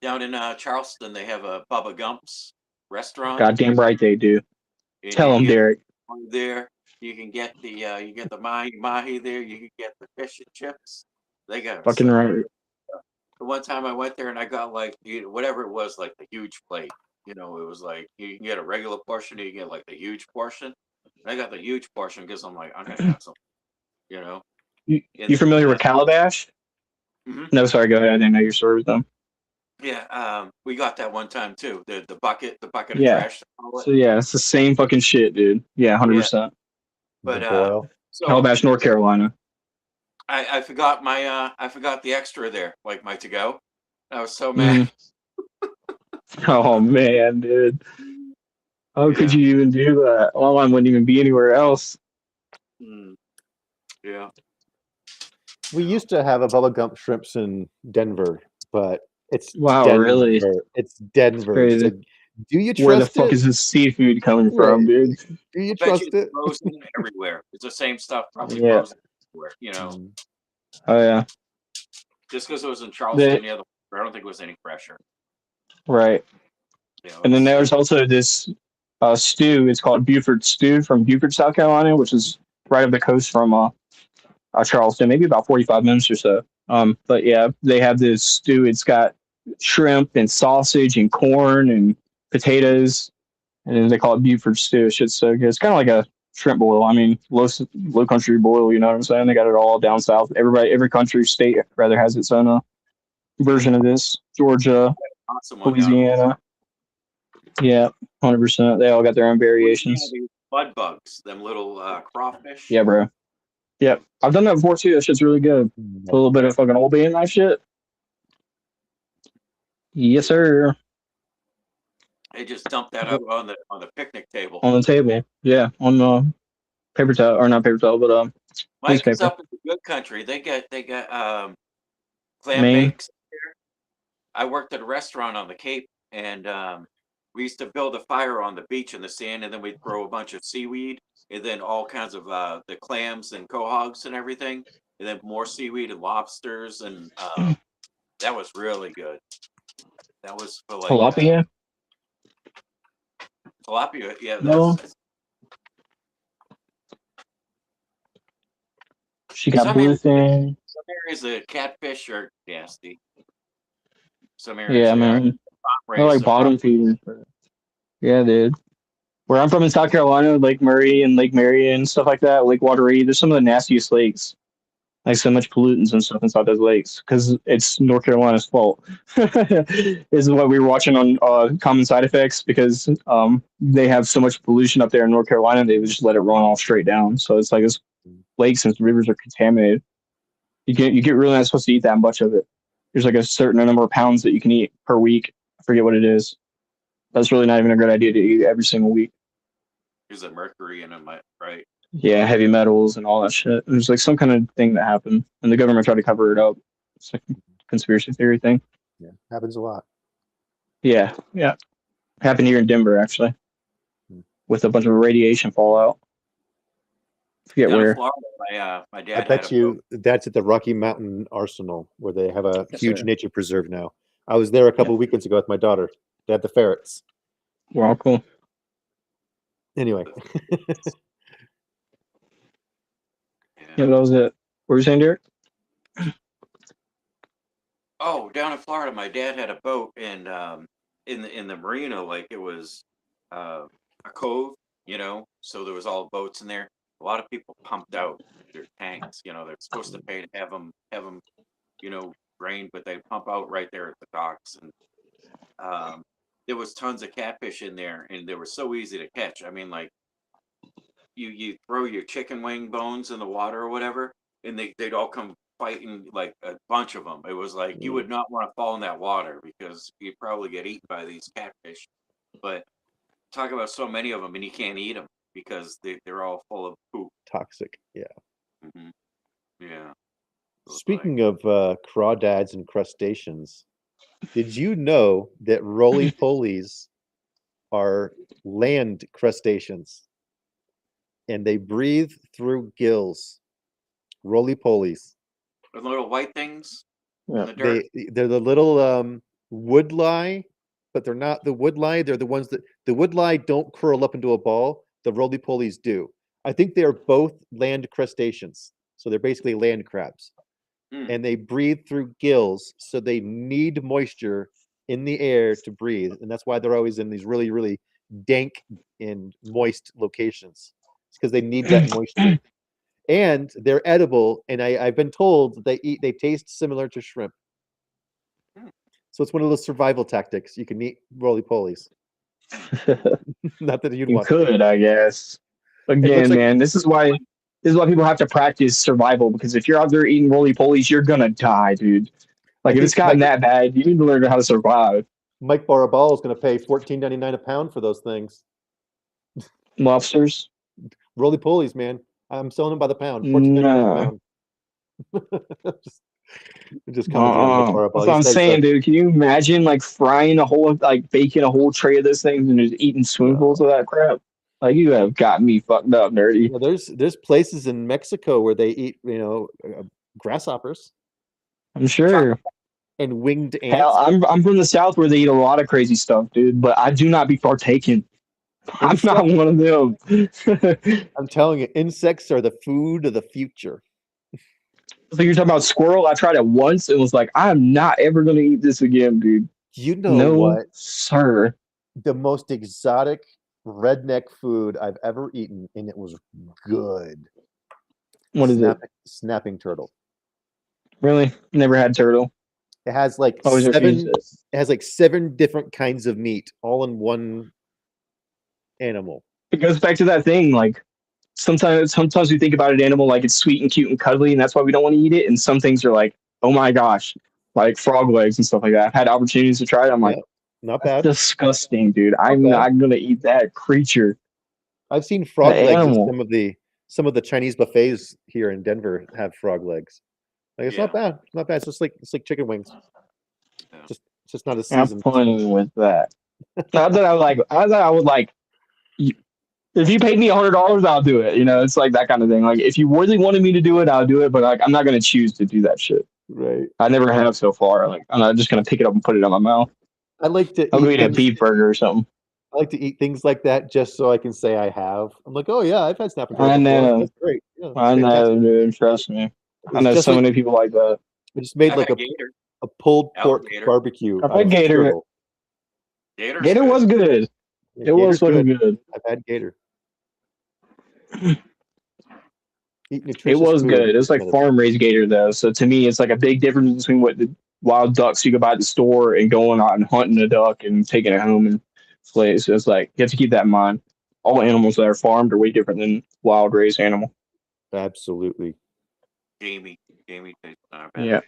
Down in Charleston, they have a Bubba Gump's restaurant. Goddamn right they do. And Tell you them, get Derek. one there. You can get the mahi there. You can get the fish and chips. They got Fucking some- right. The one time I went there and I got like whatever it was, like the huge plate. It was like you can get a regular portion, or you can get like the huge portion. And I got the huge portion because I'm like, I'm gonna have some, you know. You familiar with Calabash? Mhm. No, sorry, go ahead. I didn't know your story with them. Yeah, we got that one time too. The bucket of Yeah. trash. They call it. So yeah, it's the same fucking shit, dude. Yeah, 100%. But boil. so Calabash, North Carolina. I forgot I forgot the extra there, like my to go. I was so mad. Oh man, dude. How could Yeah. you even do that? Well, I wouldn't even be anywhere else. Mm. Yeah. We used to have a Bubba Gump Shrimps in Denver, but it's Wow, Denver. really? It's Denver. Crazy. So do you Where the trust fuck it? is this seafood coming from, Right. dude? Do you Bet trust you it? it's frozen everywhere. It's the same stuff, probably Yeah. frozen everywhere. Mm. Oh yeah, Just because it was in Charleston, the, I don't think it was any fresher. right. And then there's also this stew. It's called Buford stew from Beaufort, South Carolina, which is right up the coast from Charleston, maybe about 45 minutes or so. But yeah, they have this stew. It's got shrimp and sausage and corn and potatoes, and then they call it Buford stew. Shit's so good. It's kind of like a shrimp boil. I mean, low country boil. You know what I'm saying? They got it all down south. Every country state rather has its own version of this. Georgia, Awesome one down in Louisiana. Yeah, 100%. They all got their own variations. Louisiana, these bud bugs, them little crawfish. Yeah, bro. Yep, I've done that before too. That shit's really good. A little bit of fucking Old Bay in that shit. Yes, sir. They just dumped that up on the picnic table. On the table. Yeah, on the paper towel or not paper towel, but Mike is newspaper. up in the good country. They got clam Maine. bakes here. I worked at a restaurant on the Cape, and we used to build a fire on the beach in the sand, and then we'd throw a bunch of seaweed, and then all kinds of the clams and quahogs and everything, and then more seaweed and lobsters, and that was really good. That was for like Tilapia. tilapia. Yeah, No. that's She got Some bluefin. some areas the catfish are nasty. Some areas Yeah, they are. man. I Raised like some bottom feeding. Yeah, dude. Where I'm from in South Carolina, Lake Murray and Lake Marion and stuff like that, Lake Wateree, there's some of the nastiest lakes. Like so much pollutants and stuff inside those lakes because it's North Carolina's fault. Is what we were watching on Common Side Effects because they have so much pollution up there in North Carolina, they would just let it run all straight down. So it's like this lakes and rivers are contaminated. You get really not supposed to eat that much of it. There's like a certain number of pounds that you can eat per week. I forget what it is. That's really not even a good idea to eat every single week. There's a mercury in them, right? Yeah, heavy metals and all that shit. There's like some kind of thing that happened, and the government tried to cover it up. It's like a conspiracy theory thing. Yeah, happens a lot. Yeah. Happened here in Denver actually, with a bunch of radiation fallout. Forget Down in where. Florida, my dad I had bet a you boat. that's at the Rocky Mountain Arsenal where they have a Yes, huge sir. nature preserve now. I was there a couple weekends ago with my daughter. They had the ferrets. We're all cool. Anyway, Yeah, that was it. What were you saying, Derek? Oh, down in Florida, my dad had a boat, and in the marina, like it was a cove, so there was all boats in there. A lot of people pumped out their tanks. They're supposed to pay to have them, drain, but they pump out right there at the docks, and there was tons of catfish in there, and they were so easy to catch. I mean, like you throw your chicken wing bones in the water or whatever, and they'd all come fighting like a bunch of them. It was like you would not want to fall in that water because you'd probably get eaten by these catfish. But talk about so many of them, and you can't eat them because they're all full of poop. Toxic. Yeah. Hmm. Yeah. It was Speaking of crawdads and crustaceans, did you know that roly-polies are land crustaceans and they breathe through gills? Roly-polies. the little white things Yeah. in the dirt. They're the little woodlie, but they're not the woodlie. They're the ones that the woodlie don't curl up into a ball. The roly-polies do. I think they are both land crustaceans. So they're basically land crabs. Hmm. And they breathe through gills, so they need moisture in the air to breathe, and that's why they're always in these really, really dank and moist locations. It's because they need that moisture, and they're edible. And I've been told they taste similar to shrimp, so it's one of those survival tactics. You can eat roly polies. Not that you'd You want. could, I guess. Again, looks like- man, this is why people have to practice survival, because if you're out there eating roly polies, you're gonna die, dude. Like, if it's think gotten that bad, you need to learn how to survive. Mike Barabal is going to pay $14.99 a pound for those things. Lobsters? Roly polies, man. I'm selling them by the pound. $14.99 a pound. just commenting on Mike Barabal. That's what I'm saying, dude. Can you imagine like baking a whole tray of those things and just eating spoonfuls of that crap? Like, you have got me fucked up, nerdy. Well, there's places in Mexico where they eat, grasshoppers I'm sure. and winged ants. Hell, I'm from the South where they eat a lot of crazy stuff, dude. But I do not be partaking. I'm not one of them. I'm telling you, insects are the food of the future. So you're talking about squirrel? I tried it once and was like, I'm not ever gonna eat this again, dude. You know No, what? sir. The most exotic redneck food I've ever eaten, and it was good. What is it? Snapping turtle. Really? Never had turtle. It has like Always refused it. It has like 7 different kinds of meat, all in one animal. It goes back to that thing, like sometimes we think about an animal like it's sweet and cute and cuddly, and that's why we don't want to eat it. And some things are like, oh my gosh, like frog legs and stuff like that. I've had opportunities to try it. I'm like, not that's bad. disgusting, dude. I'm bad. not gonna eat that creature. I've seen frog The legs at animal. some of the Chinese buffets here in Denver have frog legs. Like, it's not Yeah. bad. It's not bad. It's like chicken wings. Yeah. It's just not as I'm seasoned. playing with that. Not that I would like. If you paid me $100, I'll do it. You know, it's like that kind of thing. Like, if you really wanted me to do it, I'll do it. But like, I'm not gonna choose to do that shit. Right. I never have so far. Like, I'm not just gonna pick it up and put it in my mouth. I like to I'll go eat eat a things, beef burger or something. I like to eat things like that just so I can say I have. I'm like, oh yeah, I've had snapping turtle I before. know. That's great. Yeah, it's I fantastic. know, dude. Trust me. I It's know just so like- many people like that. I just made I like had a gator. pulled pork Alligator. barbecue. I've out had of gator. turtle. Gator's Gator good. was good. Yeah, It was gator's fucking good. I've had gator. Eat It nutritious was food. good. It was like farm raised gator though. So to me, it's like a big difference between what the wild ducks you could buy at the store and going out and hunting a duck and taking it home and flay it. So it's like, you have to keep that in mind. All animals that are farmed are way different than wild raised animal. Absolutely. Gamey tastes not bad. Yeah.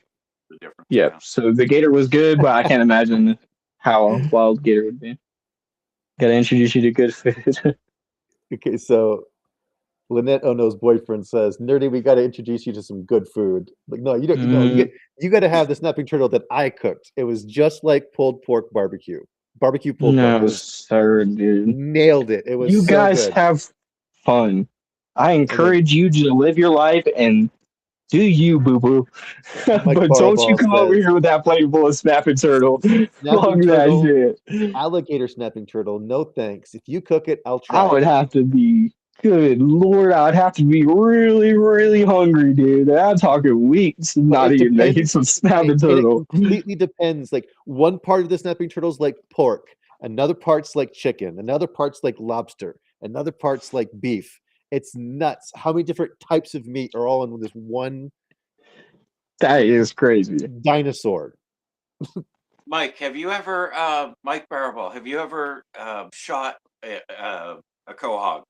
The difference. Yeah. So the gator was good, but I can't imagine how a wild gator would be. Gotta introduce you to good food. Okay, so Lynette Ono's boyfriend says, "Nerdy, we got to introduce you to some good food." Like, no, you don't. No, you got to have the snapping turtle that I cooked. It was just like pulled pork barbecue. Barbecue pulled pork. No, It was- sir, dude. nailed it. It was. You so guys good. have fun. I encourage you to live your life and do you, boo boo. But don't you Barball come over says- here with that plate full of snapping turtle. Fuck Snapping that turtle, shit. alligator snapping turtle. No thanks. If you cook it, I'll try. I would have to be, good lord, I'd have to be really, really hungry, dude. I'm talking weeks not It even making depends. some snapping It turtle. completely depends. Like, one part of the snapping turtle is like pork, another part's like chicken, another part's like lobster, another part's like beef. It's nuts how many different types of meat are all in this one That is crazy. Dinosaur. Mike, have you ever, Mike Baraball, have you ever shot a quahog?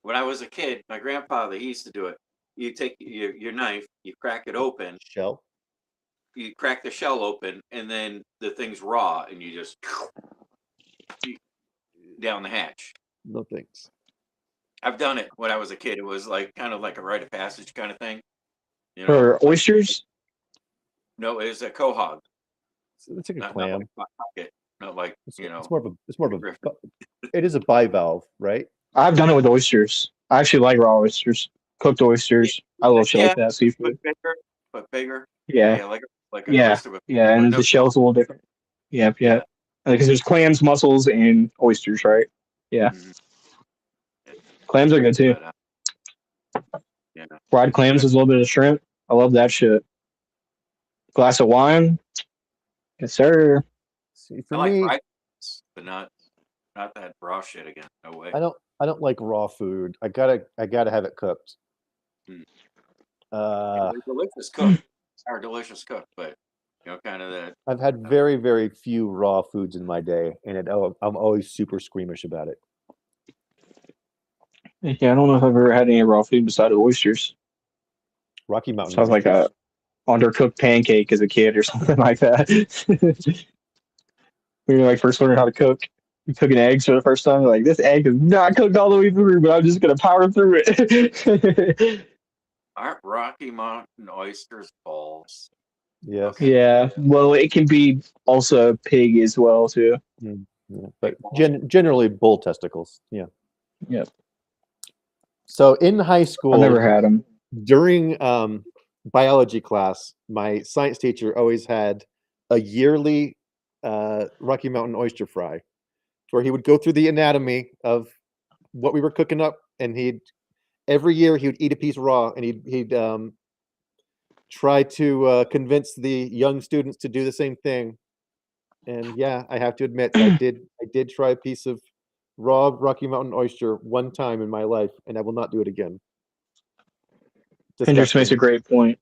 When I was a kid, my grandfather, he used to do it. You take your knife, you crack it open, Shell. you crack the shell open, and then the thing's raw, and you just down the hatch. No thanks. I've done it when I was a kid. It was like kind of like a rite of passage kind of thing. You know, For oysters, no, it was a quahog, It's like a not clam. like a bucket, not like you know. It's more of a. It is a bivalve, right? I've done it with oysters. I actually like raw oysters, cooked oysters. I love shit like that, seafood. But bigger. Yeah, like a yeah, oyster with yeah, and no the shell's a little different. Yeah, yeah, because there's clams, mussels, and oysters, right? Yeah, Mhm. clams are good too. But, yeah. Fried clams with a little bit of shrimp. I love that shit. Glass of wine. Yes, sir. See, I for like me, fried, but not that raw shit again. No way. I don't like raw food. I gotta have it cooked. Mm. Uh, They're delicious cooked. Are delicious cooked, but you know, kind of that. I've had very, very few raw foods in my day, and I'm always super squeamish about it. Yeah, I don't know if I've ever had any raw food besides oysters. Rocky Mountain Sounds like oysters. a undercooked pancake as a kid or something like that. When you're like first learning how to cook, you're cooking eggs for the first time. You're like, this egg is not cooked all the way through, but I'm just gonna power through it. Aren't Rocky Mountain oysters balls? Yes. Okay. Yeah, well, it can be also pig as well too. Yeah, but generally bull testicles. Yeah. Yeah, So in high school, I've never had them. during biology class, my science teacher always had a yearly Rocky Mountain oyster fry, where he would go through the anatomy of what we were cooking up, and every year he would eat a piece raw, and he'd try to convince the young students to do the same thing. And yeah, I have to admit, I did try a piece of raw Rocky Mountain oyster one time in my life, and I will not do it again. Hendrix makes a Disgusting. great point.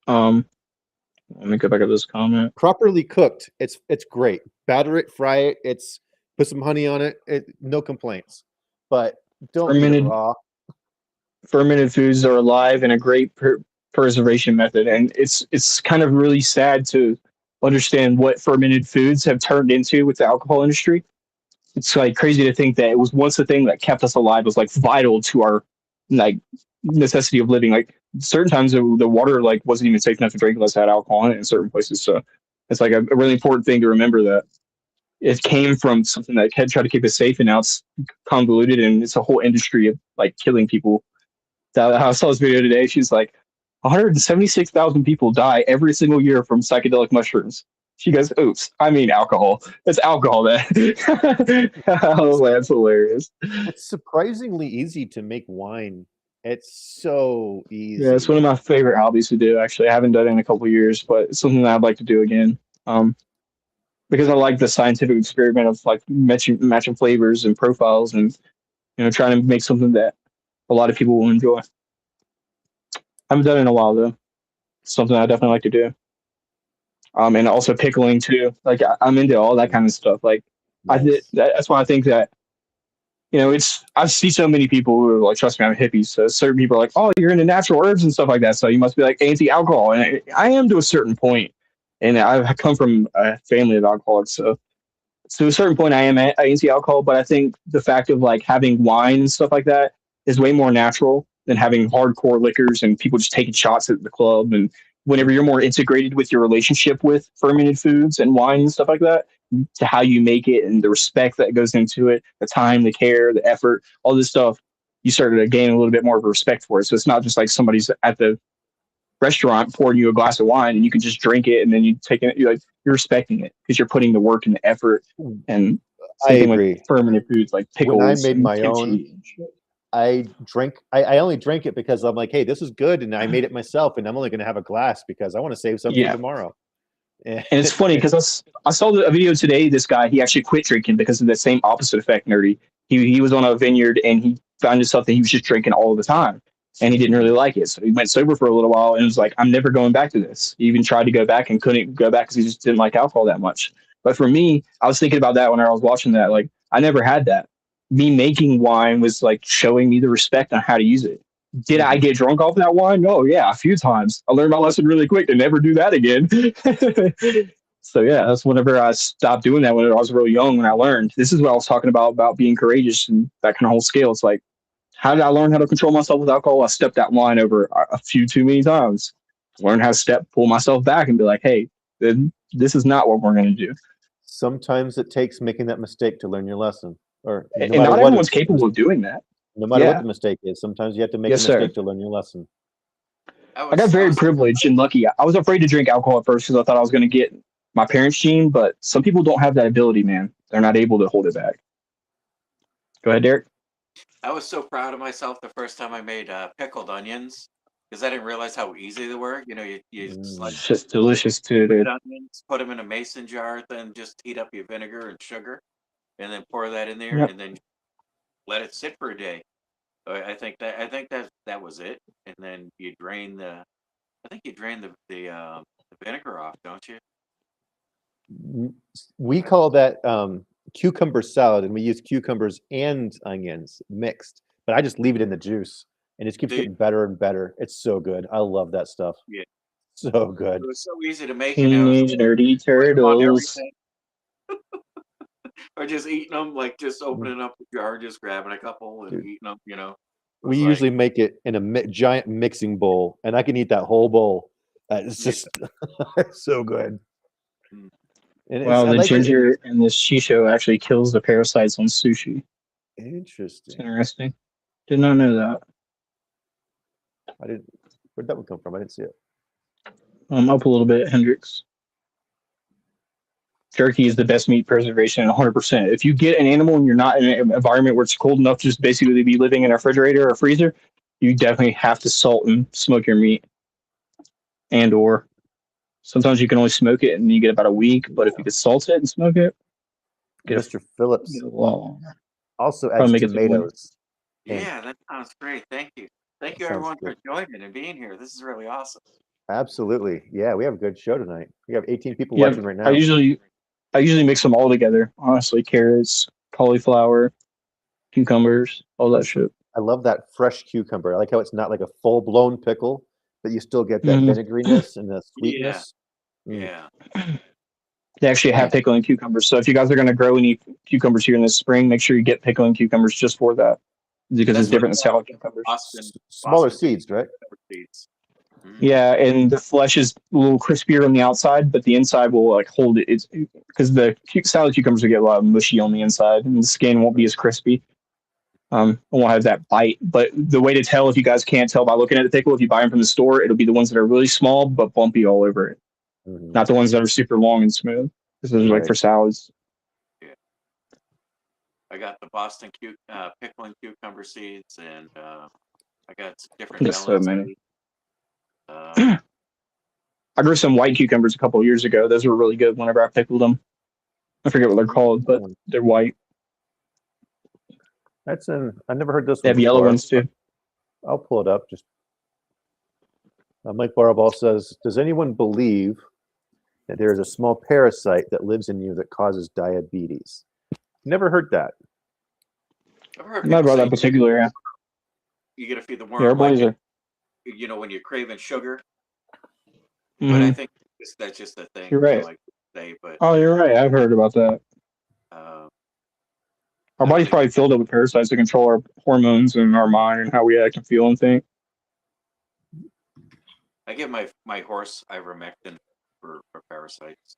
Let me go back up this comment. Properly cooked, it's great. Batter it, fry it, put some honey on it, no complaints. But don't eat it raw. Fermented foods are alive and a great preservation method, and it's kind of really sad to understand what fermented foods have turned into with the alcohol industry. It's like crazy to think that it was once a thing that kept us alive, was like vital to our like necessity of living. Like certain times the water like wasn't even safe enough to drink unless it had alcohol in it in certain places. So it's like a really important thing to remember that it came from something that had tried to keep it safe, and now it's convoluted and it's a whole industry of like killing people. I saw this video today. She's like, 176,000 people die every single year from psychedelic mushrooms. She goes, "Oops, I mean alcohol. It's alcohol." That I was like, that's hilarious. It's surprisingly easy to make wine. It's so easy. Yeah, it's one of my favorite hobbies to do. Actually, I haven't done it in a couple of years, but it's something that I'd like to do again. Because I like the scientific experiment of like matching flavors and profiles, and trying to make something that a lot of people will enjoy. I haven't done it in a while though. It's something I definitely like to do. And also pickling too. Like I'm into all that kind of stuff. Like Nice. that's why I think that I see so many people who are like, trust me, I'm hippie. So certain people are like, oh, you're into natural herbs and stuff like that, so you must be like anti-alcohol. And I am to a certain point, and I come from a family of alcoholics, so to a certain point, I am anti-alcohol. But I think the fact of like having wine and stuff like that is way more natural than having hardcore liquors and people just taking shots at the club. And whenever you're more integrated with your relationship with fermented foods and wine and stuff like that, to how you make it and the respect that goes into it, the time, the care, the effort, all this stuff, you start to gain a little bit more of a respect for it. So it's not just like somebody's at the restaurant pouring you a glass of wine and you can just drink it and then you take it. You're respecting it because you're putting the work and the effort. And I agree. With fermented foods like pickles. When I made my own, I only drank it because I'm like, hey, this is good, and I made it myself, and I'm only going to have a glass because I want to save something for tomorrow. And it's funny because I saw a video today. This guy, he actually quit drinking because of the same opposite effect, Nerdy. He was on a vineyard and he found himself that he was just drinking all the time. and he didn't really like it. So he went sober for a little while and was like, I'm never going back to this. He even tried to go back and couldn't go back because he just didn't like alcohol that much. But for me, I was thinking about that when I was watching that. Like, I never had that. Me making wine was like showing me the respect on how to use it. Did I get drunk off that wine? Oh, yeah, a few times. I learned my lesson really quick to never do that again. So, yeah, that's whenever I stopped doing that when I was real young when I learned. This is what I was talking about being courageous and that kind of whole scale. It's like, how did I learn how to control myself with alcohol? I stepped that line over a few too many times. Learn how to pull myself back and be like, hey, this is not what we're going to do. Sometimes it takes making that mistake to learn your lesson. Or And not everyone's capable of doing that. No matter what the mistake is, sometimes you have to make a mistake to learn your lesson. I got very privileged and lucky. I was afraid to drink alcohol at first because I thought I was going to get my parents' gene, but some people don't have that ability, man. They're not able to hold it back. Go ahead, Derek. I was so proud of myself the first time I made pickled onions because I didn't realize how easy they were. You know, you slice it's just delicious too, dude. Onions, put them in a mason jar, then just heat up your vinegar and sugar, and then pour that in there, and then let it sit for a day. I think that was it, and then you drain the. I think you drain the vinegar off, don't you? We call that cucumber salad, and we use cucumbers and onions mixed. But I just leave it in the juice, and it keeps getting better and better. It's so good. I love that stuff. Yeah, so good. It was so easy to make. Teenage nerdy turtles. Or just eating them, like just opening up the jar, just grabbing a couple and eating them. You know. We usually make it in a giant mixing bowl, and I can eat that whole bowl. It's just so good. And wow, the ginger and the shisho actually kills the parasites on sushi. Interesting. It's interesting. Did not know that. I didn't. Where'd that one come from? I didn't see it. Up a little bit, Hendrix. Jerky is the best meat preservation, 100%. If you get an animal and you're not in an environment where it's cold enough to just basically be living in a refrigerator or a freezer, you definitely have to salt and smoke your meat. And or sometimes you can only smoke it and you get about a week, but if you could salt it and smoke it, Mr. Phillips also adds tomatoes. Yeah, that sounds great. Thank you. Thank you everyone for joining and being here. This is really awesome. Absolutely. Yeah, we have a good show tonight. We have 18 people watching right now. I usually mix them all together, honestly. Carrots, cauliflower, cucumbers, all that shit. I love that fresh cucumber. I like how it's not like a full-blown pickle, but you still get that vinegariness and the sweetness. Yeah. They actually have pickling cucumbers. So if you guys are going to grow any cucumbers here in the spring, make sure you get pickling cucumbers just for that. Because it's different than salad cucumbers. Smaller seeds, right? Seeds. Yeah, and the flesh is a little crispier on the outside, but the inside will like hold it. It's because the salad cucumbers will get a lot of mushy on the inside, and the skin won't be as crispy. It won't have that bite. But the way to tell, if you guys can't tell by looking at the pickle, if you buy them from the store, it'll be the ones that are really small but bumpy all over it, not the ones that are super long and smooth. This is like for salads. Yeah, I got the Boston pickling cucumber seeds, and I got some different. There's so many. I grew some white cucumbers a couple of years ago. Those were really good whenever I pickled them. I forget what they're called, but they're white. I never heard this. They have yellow ones too. I'll pull it up. Just Mike Barball says, "Does anyone believe that there is a small parasite that lives in you that causes diabetes?" Never heard that. I've heard not about that particular. Yeah. You got to feed the worm. You know, when you're craving sugar. But I think that's just a thing. You're right. Oh, you're right. I've heard about that. Our body's probably filled up with parasites to control our hormones and our mind and how we act and feel and think. I give my horse ivermectin for parasites.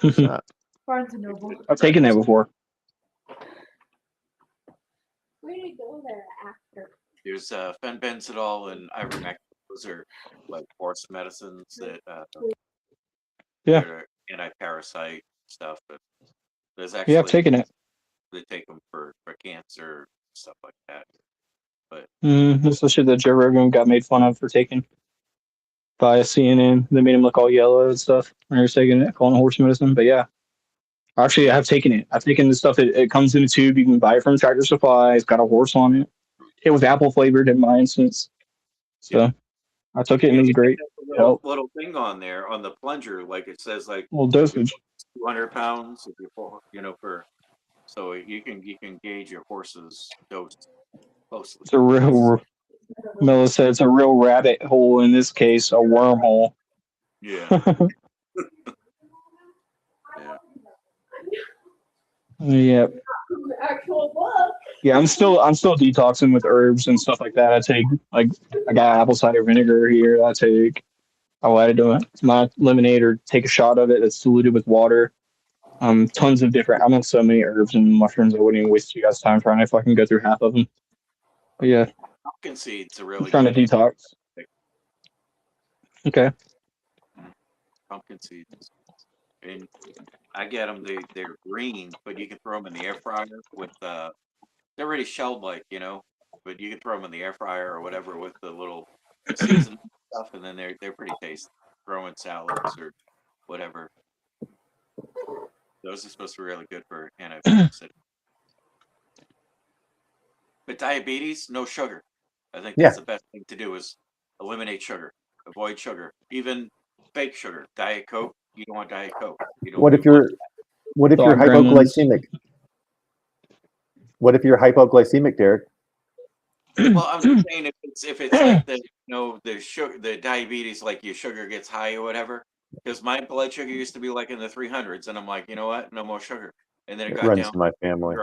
I've taken that before. Where do you go there after? There's fenbenzidol and ivermectin. Those are like horse medicines that are anti-parasite stuff. But there's actually I've taken it. They take them for cancer stuff like that. But this is shit that Joe Rogan got made fun of for taking by CNN. They made him look all yellow and stuff when he was taking it, calling it horse medicine. But yeah, actually, I have taken it. I've taken the stuff. It comes in a tube. You can buy it from Tractor Supply. It's got a horse on it. it was apple flavored in my instance. So I took it and it was great. Little thing on there on the plunger, like it says, like Well, dosage. 200 pounds if you're for so you can gauge your horse's dose closely. It's a real, Miller said it's a real rabbit hole in this case, a wormhole. Yeah. Yeah. Yep. Actual book. Yeah, I'm still detoxing with herbs and stuff like that. I take I got apple cider vinegar here. I'll add it to my lemonade or take a shot of it that's diluted with water. Tons of different. I'm on so many herbs and mushrooms. I wouldn't even waste you guys' time trying to fucking go through half of them. But yeah, Pumpkin seeds are I'm really trying to good. detox. Okay. Pumpkin seeds, and I get them. They're green, but you can throw them in the air fryer with they're already shelled like but you can throw them in the air fryer or whatever with the little seasoned stuff, and then they're pretty tasty. Throw in salads or whatever. Those are supposed to be really good for anti-parasitic. But diabetes, no sugar. I think that's the best thing to do is eliminate sugar, avoid sugar, even fake sugar. Diet Coke, you don't want Diet Coke. What if you're hypoglycemic? What if you're hypoglycemic, Derek? Well, I'm just saying if it's like the sugar, the diabetes, like your sugar gets high or whatever. Because my blood sugar used to be like in the 300s, and I'm like, you know what? No more sugar. And then it got runs down to my family.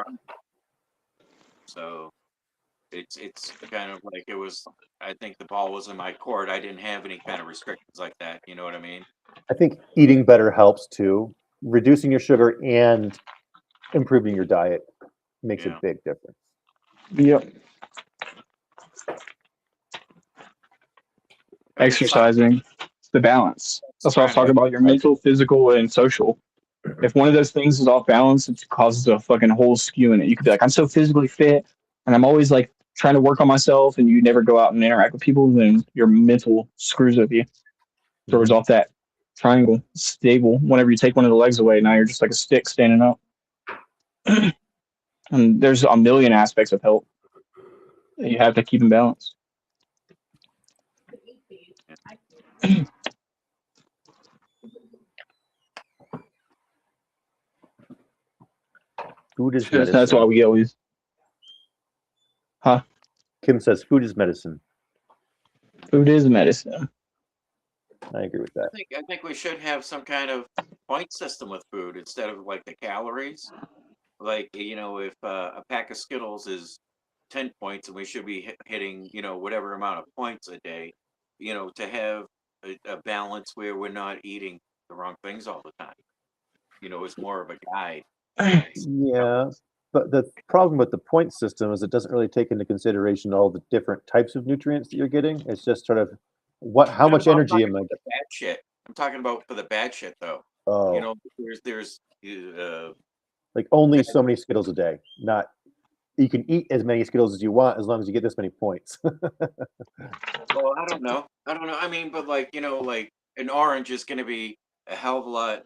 So it's kind of like it was. I think the ball was in my court. I didn't have any kind of restrictions like that. You know what I mean? I think eating better helps too. Reducing your sugar and improving your diet makes a big difference. Yep. Exercising, it's the balance. That's what I was talking about. Your mental, physical, and social. If one of those things is off balance, it causes a fucking whole skew in it. You could be like, I'm so physically fit, and I'm always like trying to work on myself, and you never go out and interact with people, then your mental screws with you. Throws off that triangle stable. Whenever you take one of the legs away, now you're just like a stick standing up. And there's a million aspects of health that you have to keep in balance. Food is medicine. That's why we always. Huh? Kim says food is medicine. Food is medicine. I agree with that. I think we should have some kind of point system with food instead of like the calories. Like if a pack of Skittles is 10 points, and we should be hitting whatever amount of points a day. To have a balance where we're not eating the wrong things all the time. It's more of a guide. Yeah, but the problem with the point system is it doesn't really take into consideration all the different types of nutrients that you're getting. It's just sort of how much energy am I getting? Bad shit. I'm talking about for the bad shit though. Oh, there's like only so many Skittles a day. Not you can eat as many Skittles as you want as long as you get this many points. Well, I don't know. I mean, but like like an orange is going to be a hell of a lot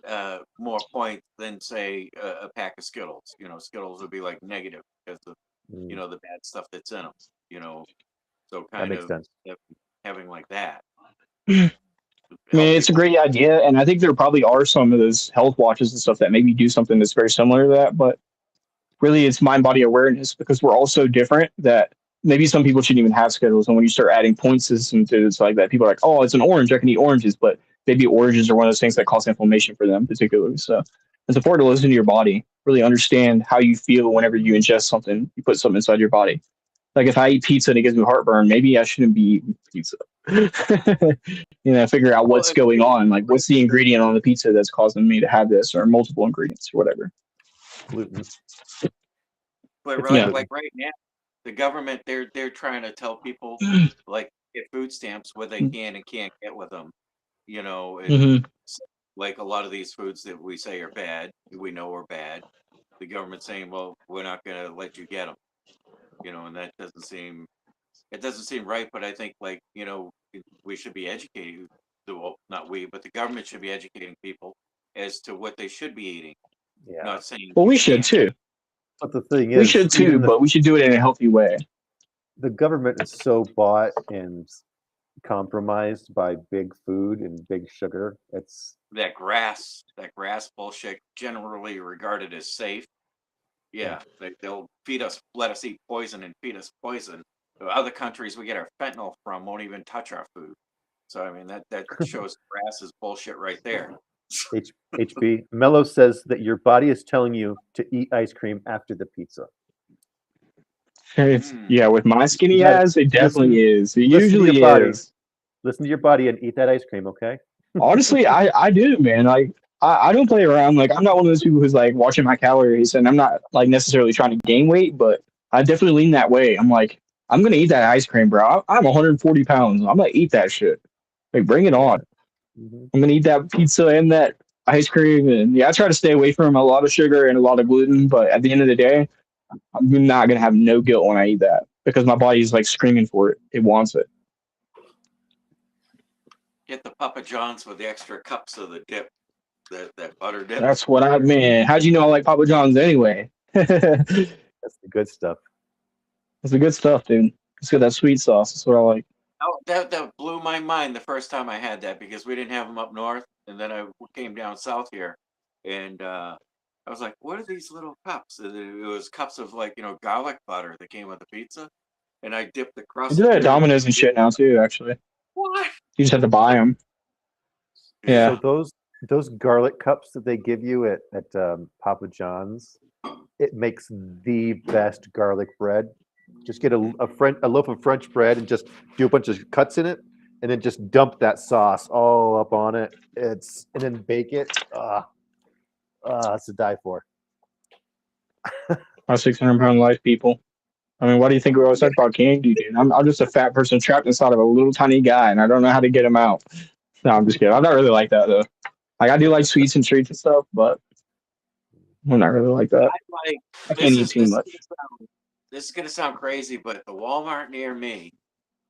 more points than say a pack of Skittles. Skittles would be like negative because of the bad stuff that's in them. So kind that makes of sense. Having like that. I mean, it's a great idea, and I think there probably are some of those health watches and stuff that maybe do something that's very similar to that, but really it's mind-body awareness because we're all so different that maybe some people shouldn't even have Skittles, and when you start adding point systems to it, like that, people are like, oh, it's an orange, I can eat oranges, but maybe oranges are one of those things that cause inflammation for them particularly. So it's important to listen to your body, really understand how you feel whenever you ingest something, you put something inside your body. Like if I eat pizza and it gives me heartburn, maybe I shouldn't be eating pizza. Figure out what's going on. Like what's the ingredient on the pizza that's causing me to have this, or multiple ingredients or whatever. Gluten. But like right now, the government they're trying to tell people like get food stamps what they can and can't get with them. Like a lot of these foods that we say are bad, we know are bad. The government's saying, well, we're not going to let you get them. And that doesn't seem right. But I think like we should be educating. Well, not we, but the government should be educating people as to what they should be eating. Yeah. Not saying. Well, we should too. But the thing is, we should too, but we should do it in a healthy way. the government is so bought and compromised by big food and big sugar. It's that grass bullshit, generally regarded as safe. Yeah, they'll feed us, let us eat poison and feed us poison. Other countries we get our fentanyl from won't even touch our food. So I mean that shows grass is bullshit right there. HB. Mello says that your body is telling you to eat ice cream after the pizza. Yeah, with my skinny You gotta ass, it definitely is. It listen to your usually body. is. Listen to your body and eat that ice cream, okay? Honestly, I do, man. Like I don't play around. Like I'm not one of those people who's like watching my calories, and I'm not like necessarily trying to gain weight, but I definitely lean that way. I'm like, I'm gonna eat that ice cream, bro. I'm 140 pounds. I'm gonna eat that shit. Like bring it Yeah. on. hmm I'm gonna eat that pizza and that ice cream, and yeah, I try to stay away from a lot of sugar and a lot of gluten. But at the end of the day, I'm not gonna have no guilt when I eat that because my body's like screaming for it. It wants it. Get the Papa John's with the extra cups of the dip, that butter dip. That's what I man. How'd you know I like Papa John's anyway? That's That's the good stuff. the good stuff, dude. It's got that sweet sauce. That's what I like. Oh, that blew my mind the first time I had that because we didn't have them up north, and then I came down south here, and I was like, "What are these little cups?" And it was cups of like garlic butter that came with the pizza, and I dipped the They crust do that at in. Domino's and shit now too. Actually, What? you just have to buy them. So Yeah, those garlic cups that they give you at Papa John's, it makes the best garlic bread. Just get a loaf of French bread and just do a bunch of cuts in it, and then just dump that sauce all up on it. And then bake it. It's to die for. our 600-pound life, people. I mean, why do you think we always talk about candy, dude? I'm just a fat person trapped inside of a little tiny guy, and I don't know how to get him out. No, I'm just kidding. I'm not really like that though. Like I do like sweets and treats and stuff, but I'm not really like that. I like I can't eat too much. this is gonna sound crazy, but the Walmart near me,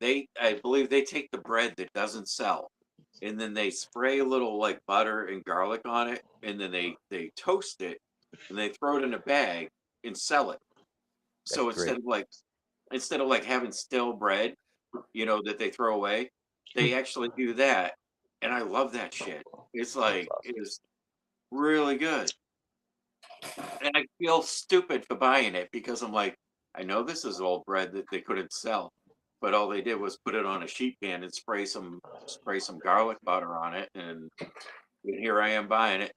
I believe they take the bread that doesn't sell, and then they spray a little like butter and garlic on it, and then they toast it, and they throw it in a bag and sell it. So That's great. instead of like having stale bread, that they throw away, they actually do that, and I love that shit. It's That's like awesome. it is really good, and I feel stupid for buying it because I'm like, I know this is old bread that they couldn't sell, but all they did was put it on a sheet pan and spray some garlic butter on it, and here I am buying it.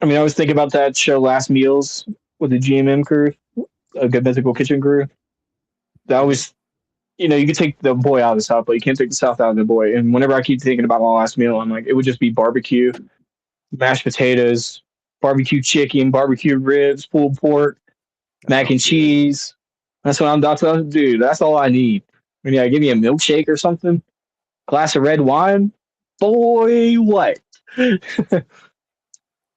I mean, I was thinking about that show Last Meals with the GMM crew, a Good Mythical Kitchen crew. That was, you could take the boy out of the South, but you can't take the South out of the boy. And whenever I keep thinking about my last meal, I'm like, it would just be barbecue, mashed potatoes, barbecue chicken, barbecue ribs, pulled pork, That mac and sounds good. cheese. That's what I'm about to do. That's all I need. I mean, give me a milkshake or something, glass of red wine. Boy, what?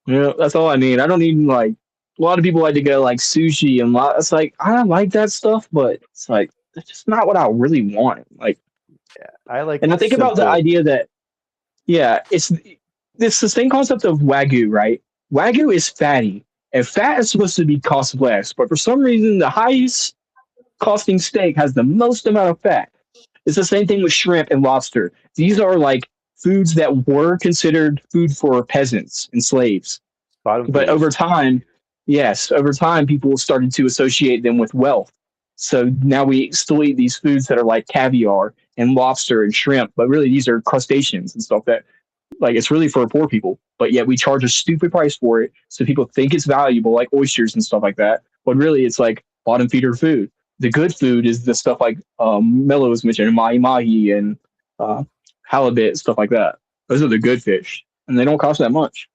That's all I need. I don't need like a lot of people like to go like sushi and it's like I like that stuff, but it's like that's just not what I really want. Like, I like and I think about the simple. idea that yeah, it's the same concept of wagyu, right? Wagyu is fatty, and fat is supposed to be cost less, but for some reason, the highest costing steak has the most amount of fat. It's the same thing with shrimp and lobster. These are like foods that were considered food for peasants and slaves. Bottom But over feeders. time, yes, over time, people started to associate them with wealth. So now we still eat these foods that are like caviar and lobster and shrimp, but really these are crustaceans and stuff that like it's really for poor people. But yet we charge a stupid price for it, so people think it's valuable, like oysters and stuff like that. But really, it's like bottom feeder food. The good food is the stuff like Mello was mentioning, mahi mahi and uh, halibut, stuff like that. Those are the good fish, and they don't cost that much.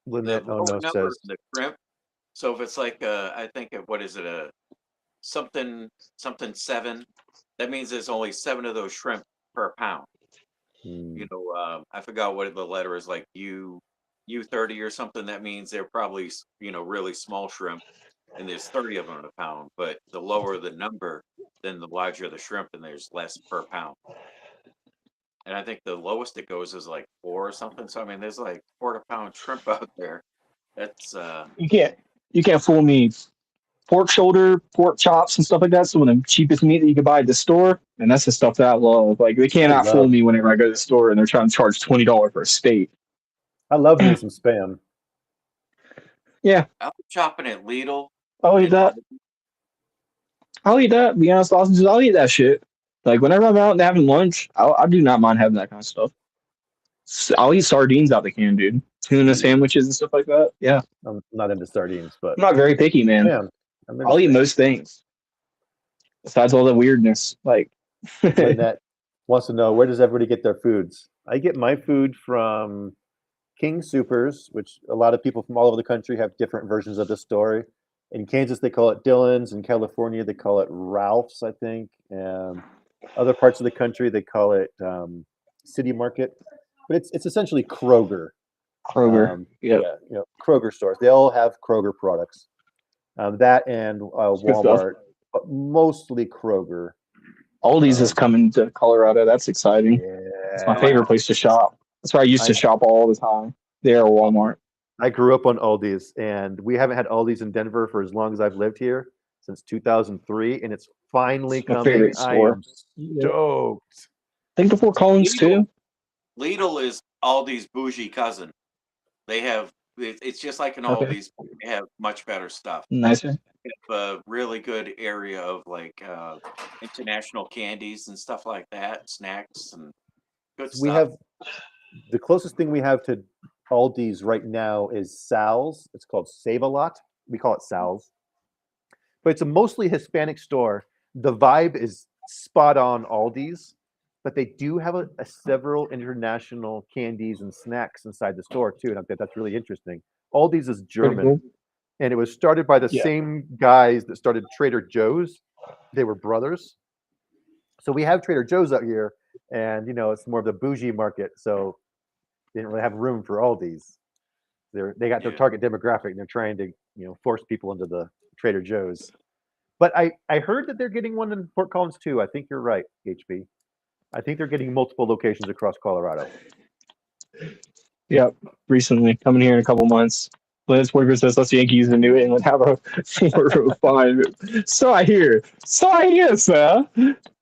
The Lynette lower Ono number says, in the shrimp. So if it's like I think what is it, a something something 7, that means there's only 7 of those shrimp per pound. hmm, I forgot what the letter is, like U30 or something. That means they're probably really small shrimp, and there's 30 of them in a pound. But the lower the number, then the larger the shrimp, and there's less per pound. And I think the lowest it goes is like 4 or something. So I mean, there's like quarter pound shrimp out there, That's you can't fool me. Pork shoulder, pork chops, and stuff like that. Some of the cheapest meat that you could buy at the store, and that's the stuff that I love. Like they I cannot fool love me whenever I go to the store and they're trying to charge $20 for a steak. I love me some spam. Yeah, I'm shopping at Lidl I'll eat and that. I'll eat that. Be honest, sausages. I'll eat that shit. Like whenever I'm out and having lunch, I do not mind having that kind of stuff. I'll eat sardines out the can, dude. Tuna sandwiches and stuff like that. Yeah, I'm not into sardines, but I'm not very picky, man. spam. I'm into I'll eat spam. most things besides all the weirdness. Like, Lynette wants to know, where does everybody get their foods? I get my food from King Supers, which a lot of people from all over the country have different versions of this story. In Kansas, they call it Dillon's. In California, they call it Ralph's, I think. Other parts of the country, they call it City Market. But it's essentially Kroger. Kroger. Yeah, Yeah, Kroger stores. They all have Kroger products. That and good stuff. Walmart, but mostly Kroger. Aldi's is coming to Colorado. That's exciting. It's my Yeah, favorite place to shop. That's where I used to I shop all the time. There, Walmart. I grew up on Aldi's, and we haven't had Aldi's in Denver for as long as I've lived here, since 2003, and it's finally It's my coming. favorite I store. am Yeah. stoked. I think before Collins too. Lidl is Aldi's bougie cousin. They have it's just like an Okay. Aldi's. But they have much better stuff. Nicer. They have a really good area of like international candies and stuff like that, snacks and good We stuff. have the closest thing we have to Aldi's right now is Sal's. It's called Save a Lot. We call it Sal's, but it's a mostly Hispanic store. The vibe is spot on Aldi's, but they do have several international candies and snacks inside the store too, and I think that's really interesting. Aldi's is Pretty German, cool. and it was started by the Yeah. same guys that started Trader Joe's. They were brothers. So we have Trader Joe's out here, and it's more of the bougie market, so they didn't really have room for Aldi's. They got their Yeah. target demographic, and they're trying to force people into the Trader Joe's. But I heard that they're getting one in Fort Collins too. I think you're right, HB. I think they're getting multiple locations across Colorado. Yep. Recently, coming here in a couple months. Liz Porter says, "Let's Yankees in New England have a 405." So I hear. So I hear, sir.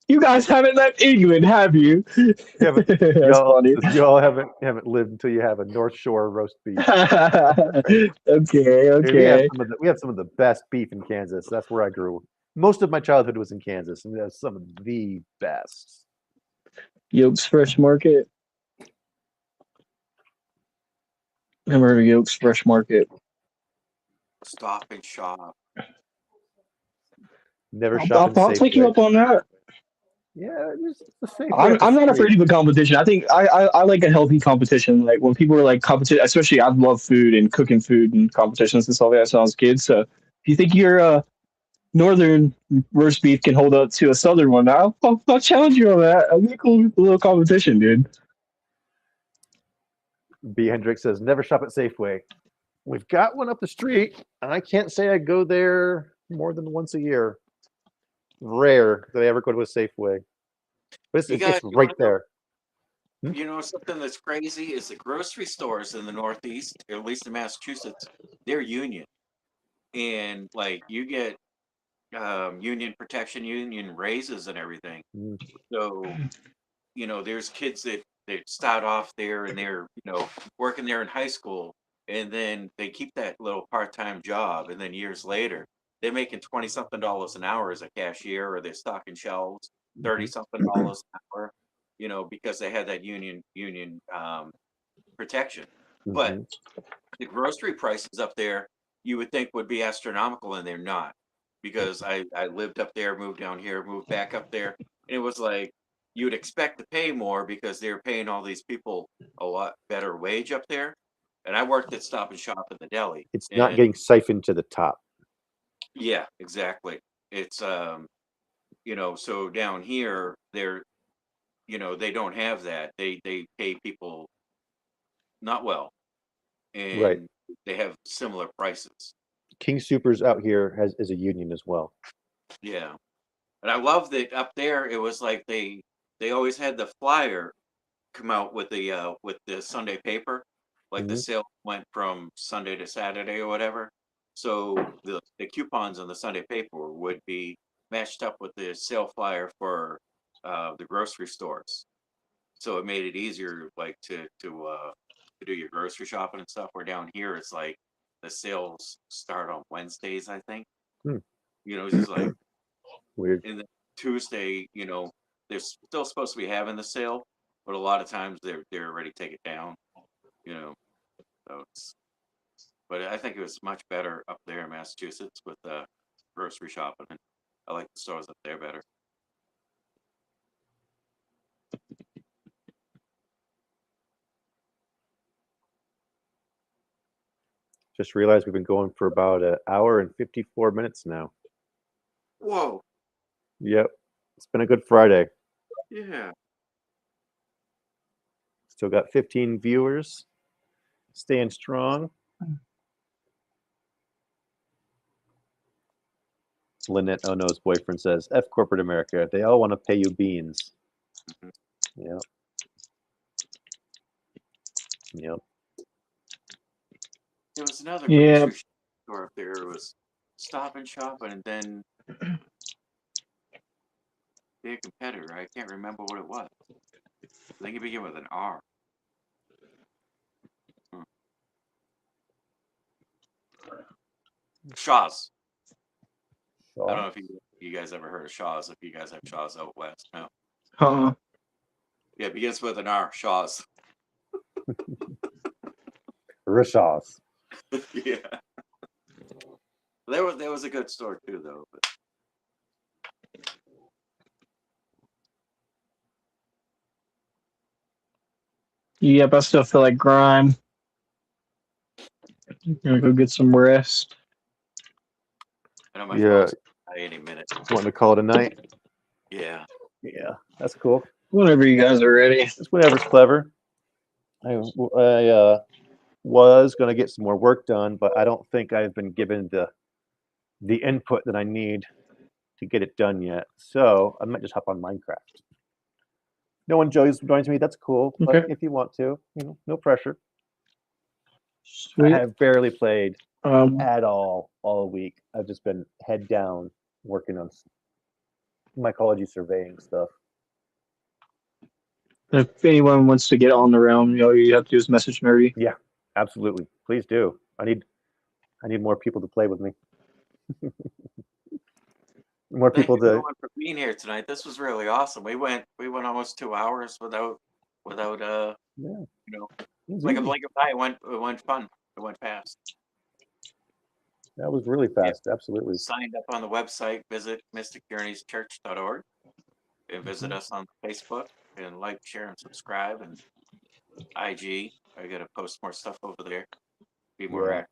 You guys haven't left England, have you? Yeah, but That's funny. y'all haven't lived until you have a North Shore roast beef. Okay, Dude, okay. we have some of the best beef in Kansas. That's where I grew. Most of my childhood was in Kansas, and that's some of the best. Yolks Fresh Market. Remember Yolks Fresh Market? Stop and shop. Never I'll, shop in I'll take you Safeway. up on that. Yeah, it's the Safeway. I'm not afraid of a competition. I think I like a healthy competition. Like when people are like competition, especially I love food and cooking food and competitions and stuff like that since I was a kid. So if you think your northern roast beef can hold up to a southern one, I'll challenge you on that. I'll make a little competition, dude. B. Hendricks says, never shop at Safeway. We've got one up the street, and I can't say I go there more than once a year. Rare that I ever go to a Safeway. But it's You right wanna know- there. You know something that's crazy is the grocery stores in the Northeast, or at least in Massachusetts, they're union, and like you get union protection, union raises, and everything. Mm. So there's kids that start off there and they're working there in high school, and then they keep that little part-time job, and then years later they're making 20 something dollars an hour as a cashier, or they're stocking shelves, 30 something dollars an hour, because they had that union protection. But Mhm. the grocery prices up there you would think would be astronomical, and they're not, because I lived up there, moved down here, moved back up there, and it was like you would expect to pay more because they're paying all these people a lot better wage up there. And I worked at Stop and Shop in the deli. It's not and getting siphoned to the top. yeah, exactly. It's so down here they don't have that. They pay people not well, Right. and they have similar prices. King Supers out here is a union as well. Yeah. And I love that up there it was like they always had the flyer come out with the Sunday paper, Like the Mhm. sale went from Sunday to Saturday or whatever. So the coupons on the Sunday paper would be matched up with the sale flyer for the grocery stores. So it made it easier, like to do your grocery shopping and stuff. Where down here, it's like the sales start on Wednesdays, I think. Hmm. You know, it's just like Weird. in the Tuesday, you know, they're still supposed to be having the sale, but a lot of times they're already taken down. You know, so it's. But I think it was much better up there in Massachusetts with grocery shopping. And I like the stores up there better. Just realized we've been going for about an hour and 54 minutes now. Whoa! Yep. It's been a good Friday. Yeah. Still got 15 viewers. Staying strong. Lynette Ono's boyfriend says, F corporate America. They all want to pay you beans. Mhm. Yep. Yep. There was another Yeah. grocery store up there. It was Stop and Shop, and then their competitor. I can't remember what it was. I think it began with an R. Shaw's. I don't know if you guys ever heard of Shaw's. If you guys have Shaw's out west, no. Yeah, it begins with an R. Shaw's. Rishaw's. Yeah. There was a good store too, though. But Yep, I still feel like grime. I'm gonna go get some rest. I know my Yeah. phone's gonna die any minute. Wanting to call it a night? Yeah. Yeah, that's cool. Whenever you guys are ready. It's whatever's clever. I was going to get some more work done, but I don't think I've been given the input that I need to get it done yet. So I might just hop on Minecraft. No one joins me. That's cool. But Okay. if you want to, no pressure. Sweet. I have barely played Um, at all week. I've just been head down working on mycology surveying stuff. if anyone wants to get on the realm, all you have to do is message Nerdy. Yeah, absolutely. Please do. I need more people to play with me. More Thank people you to. everyone for being here tonight. This was really awesome. We went almost 2 hours without Yeah. you know, It was like a easy. blink of an eye. It went fun. It went fast. That was really fast. Absolutely. Signed up on the website. Visit mysticjourneyschurch.org and visit us on Facebook and like, share, and subscribe. And IG. I gotta post more stuff over there. Be more Yeah.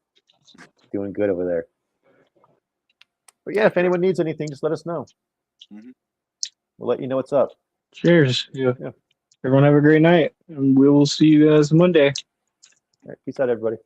active. Doing good over there. But yeah, if anyone needs anything, just let us know. Mhm. We'll let you know what's up. Cheers. Yeah. Yeah. Everyone have a great night, and we will see you guys Monday. All right, peace out, everybody.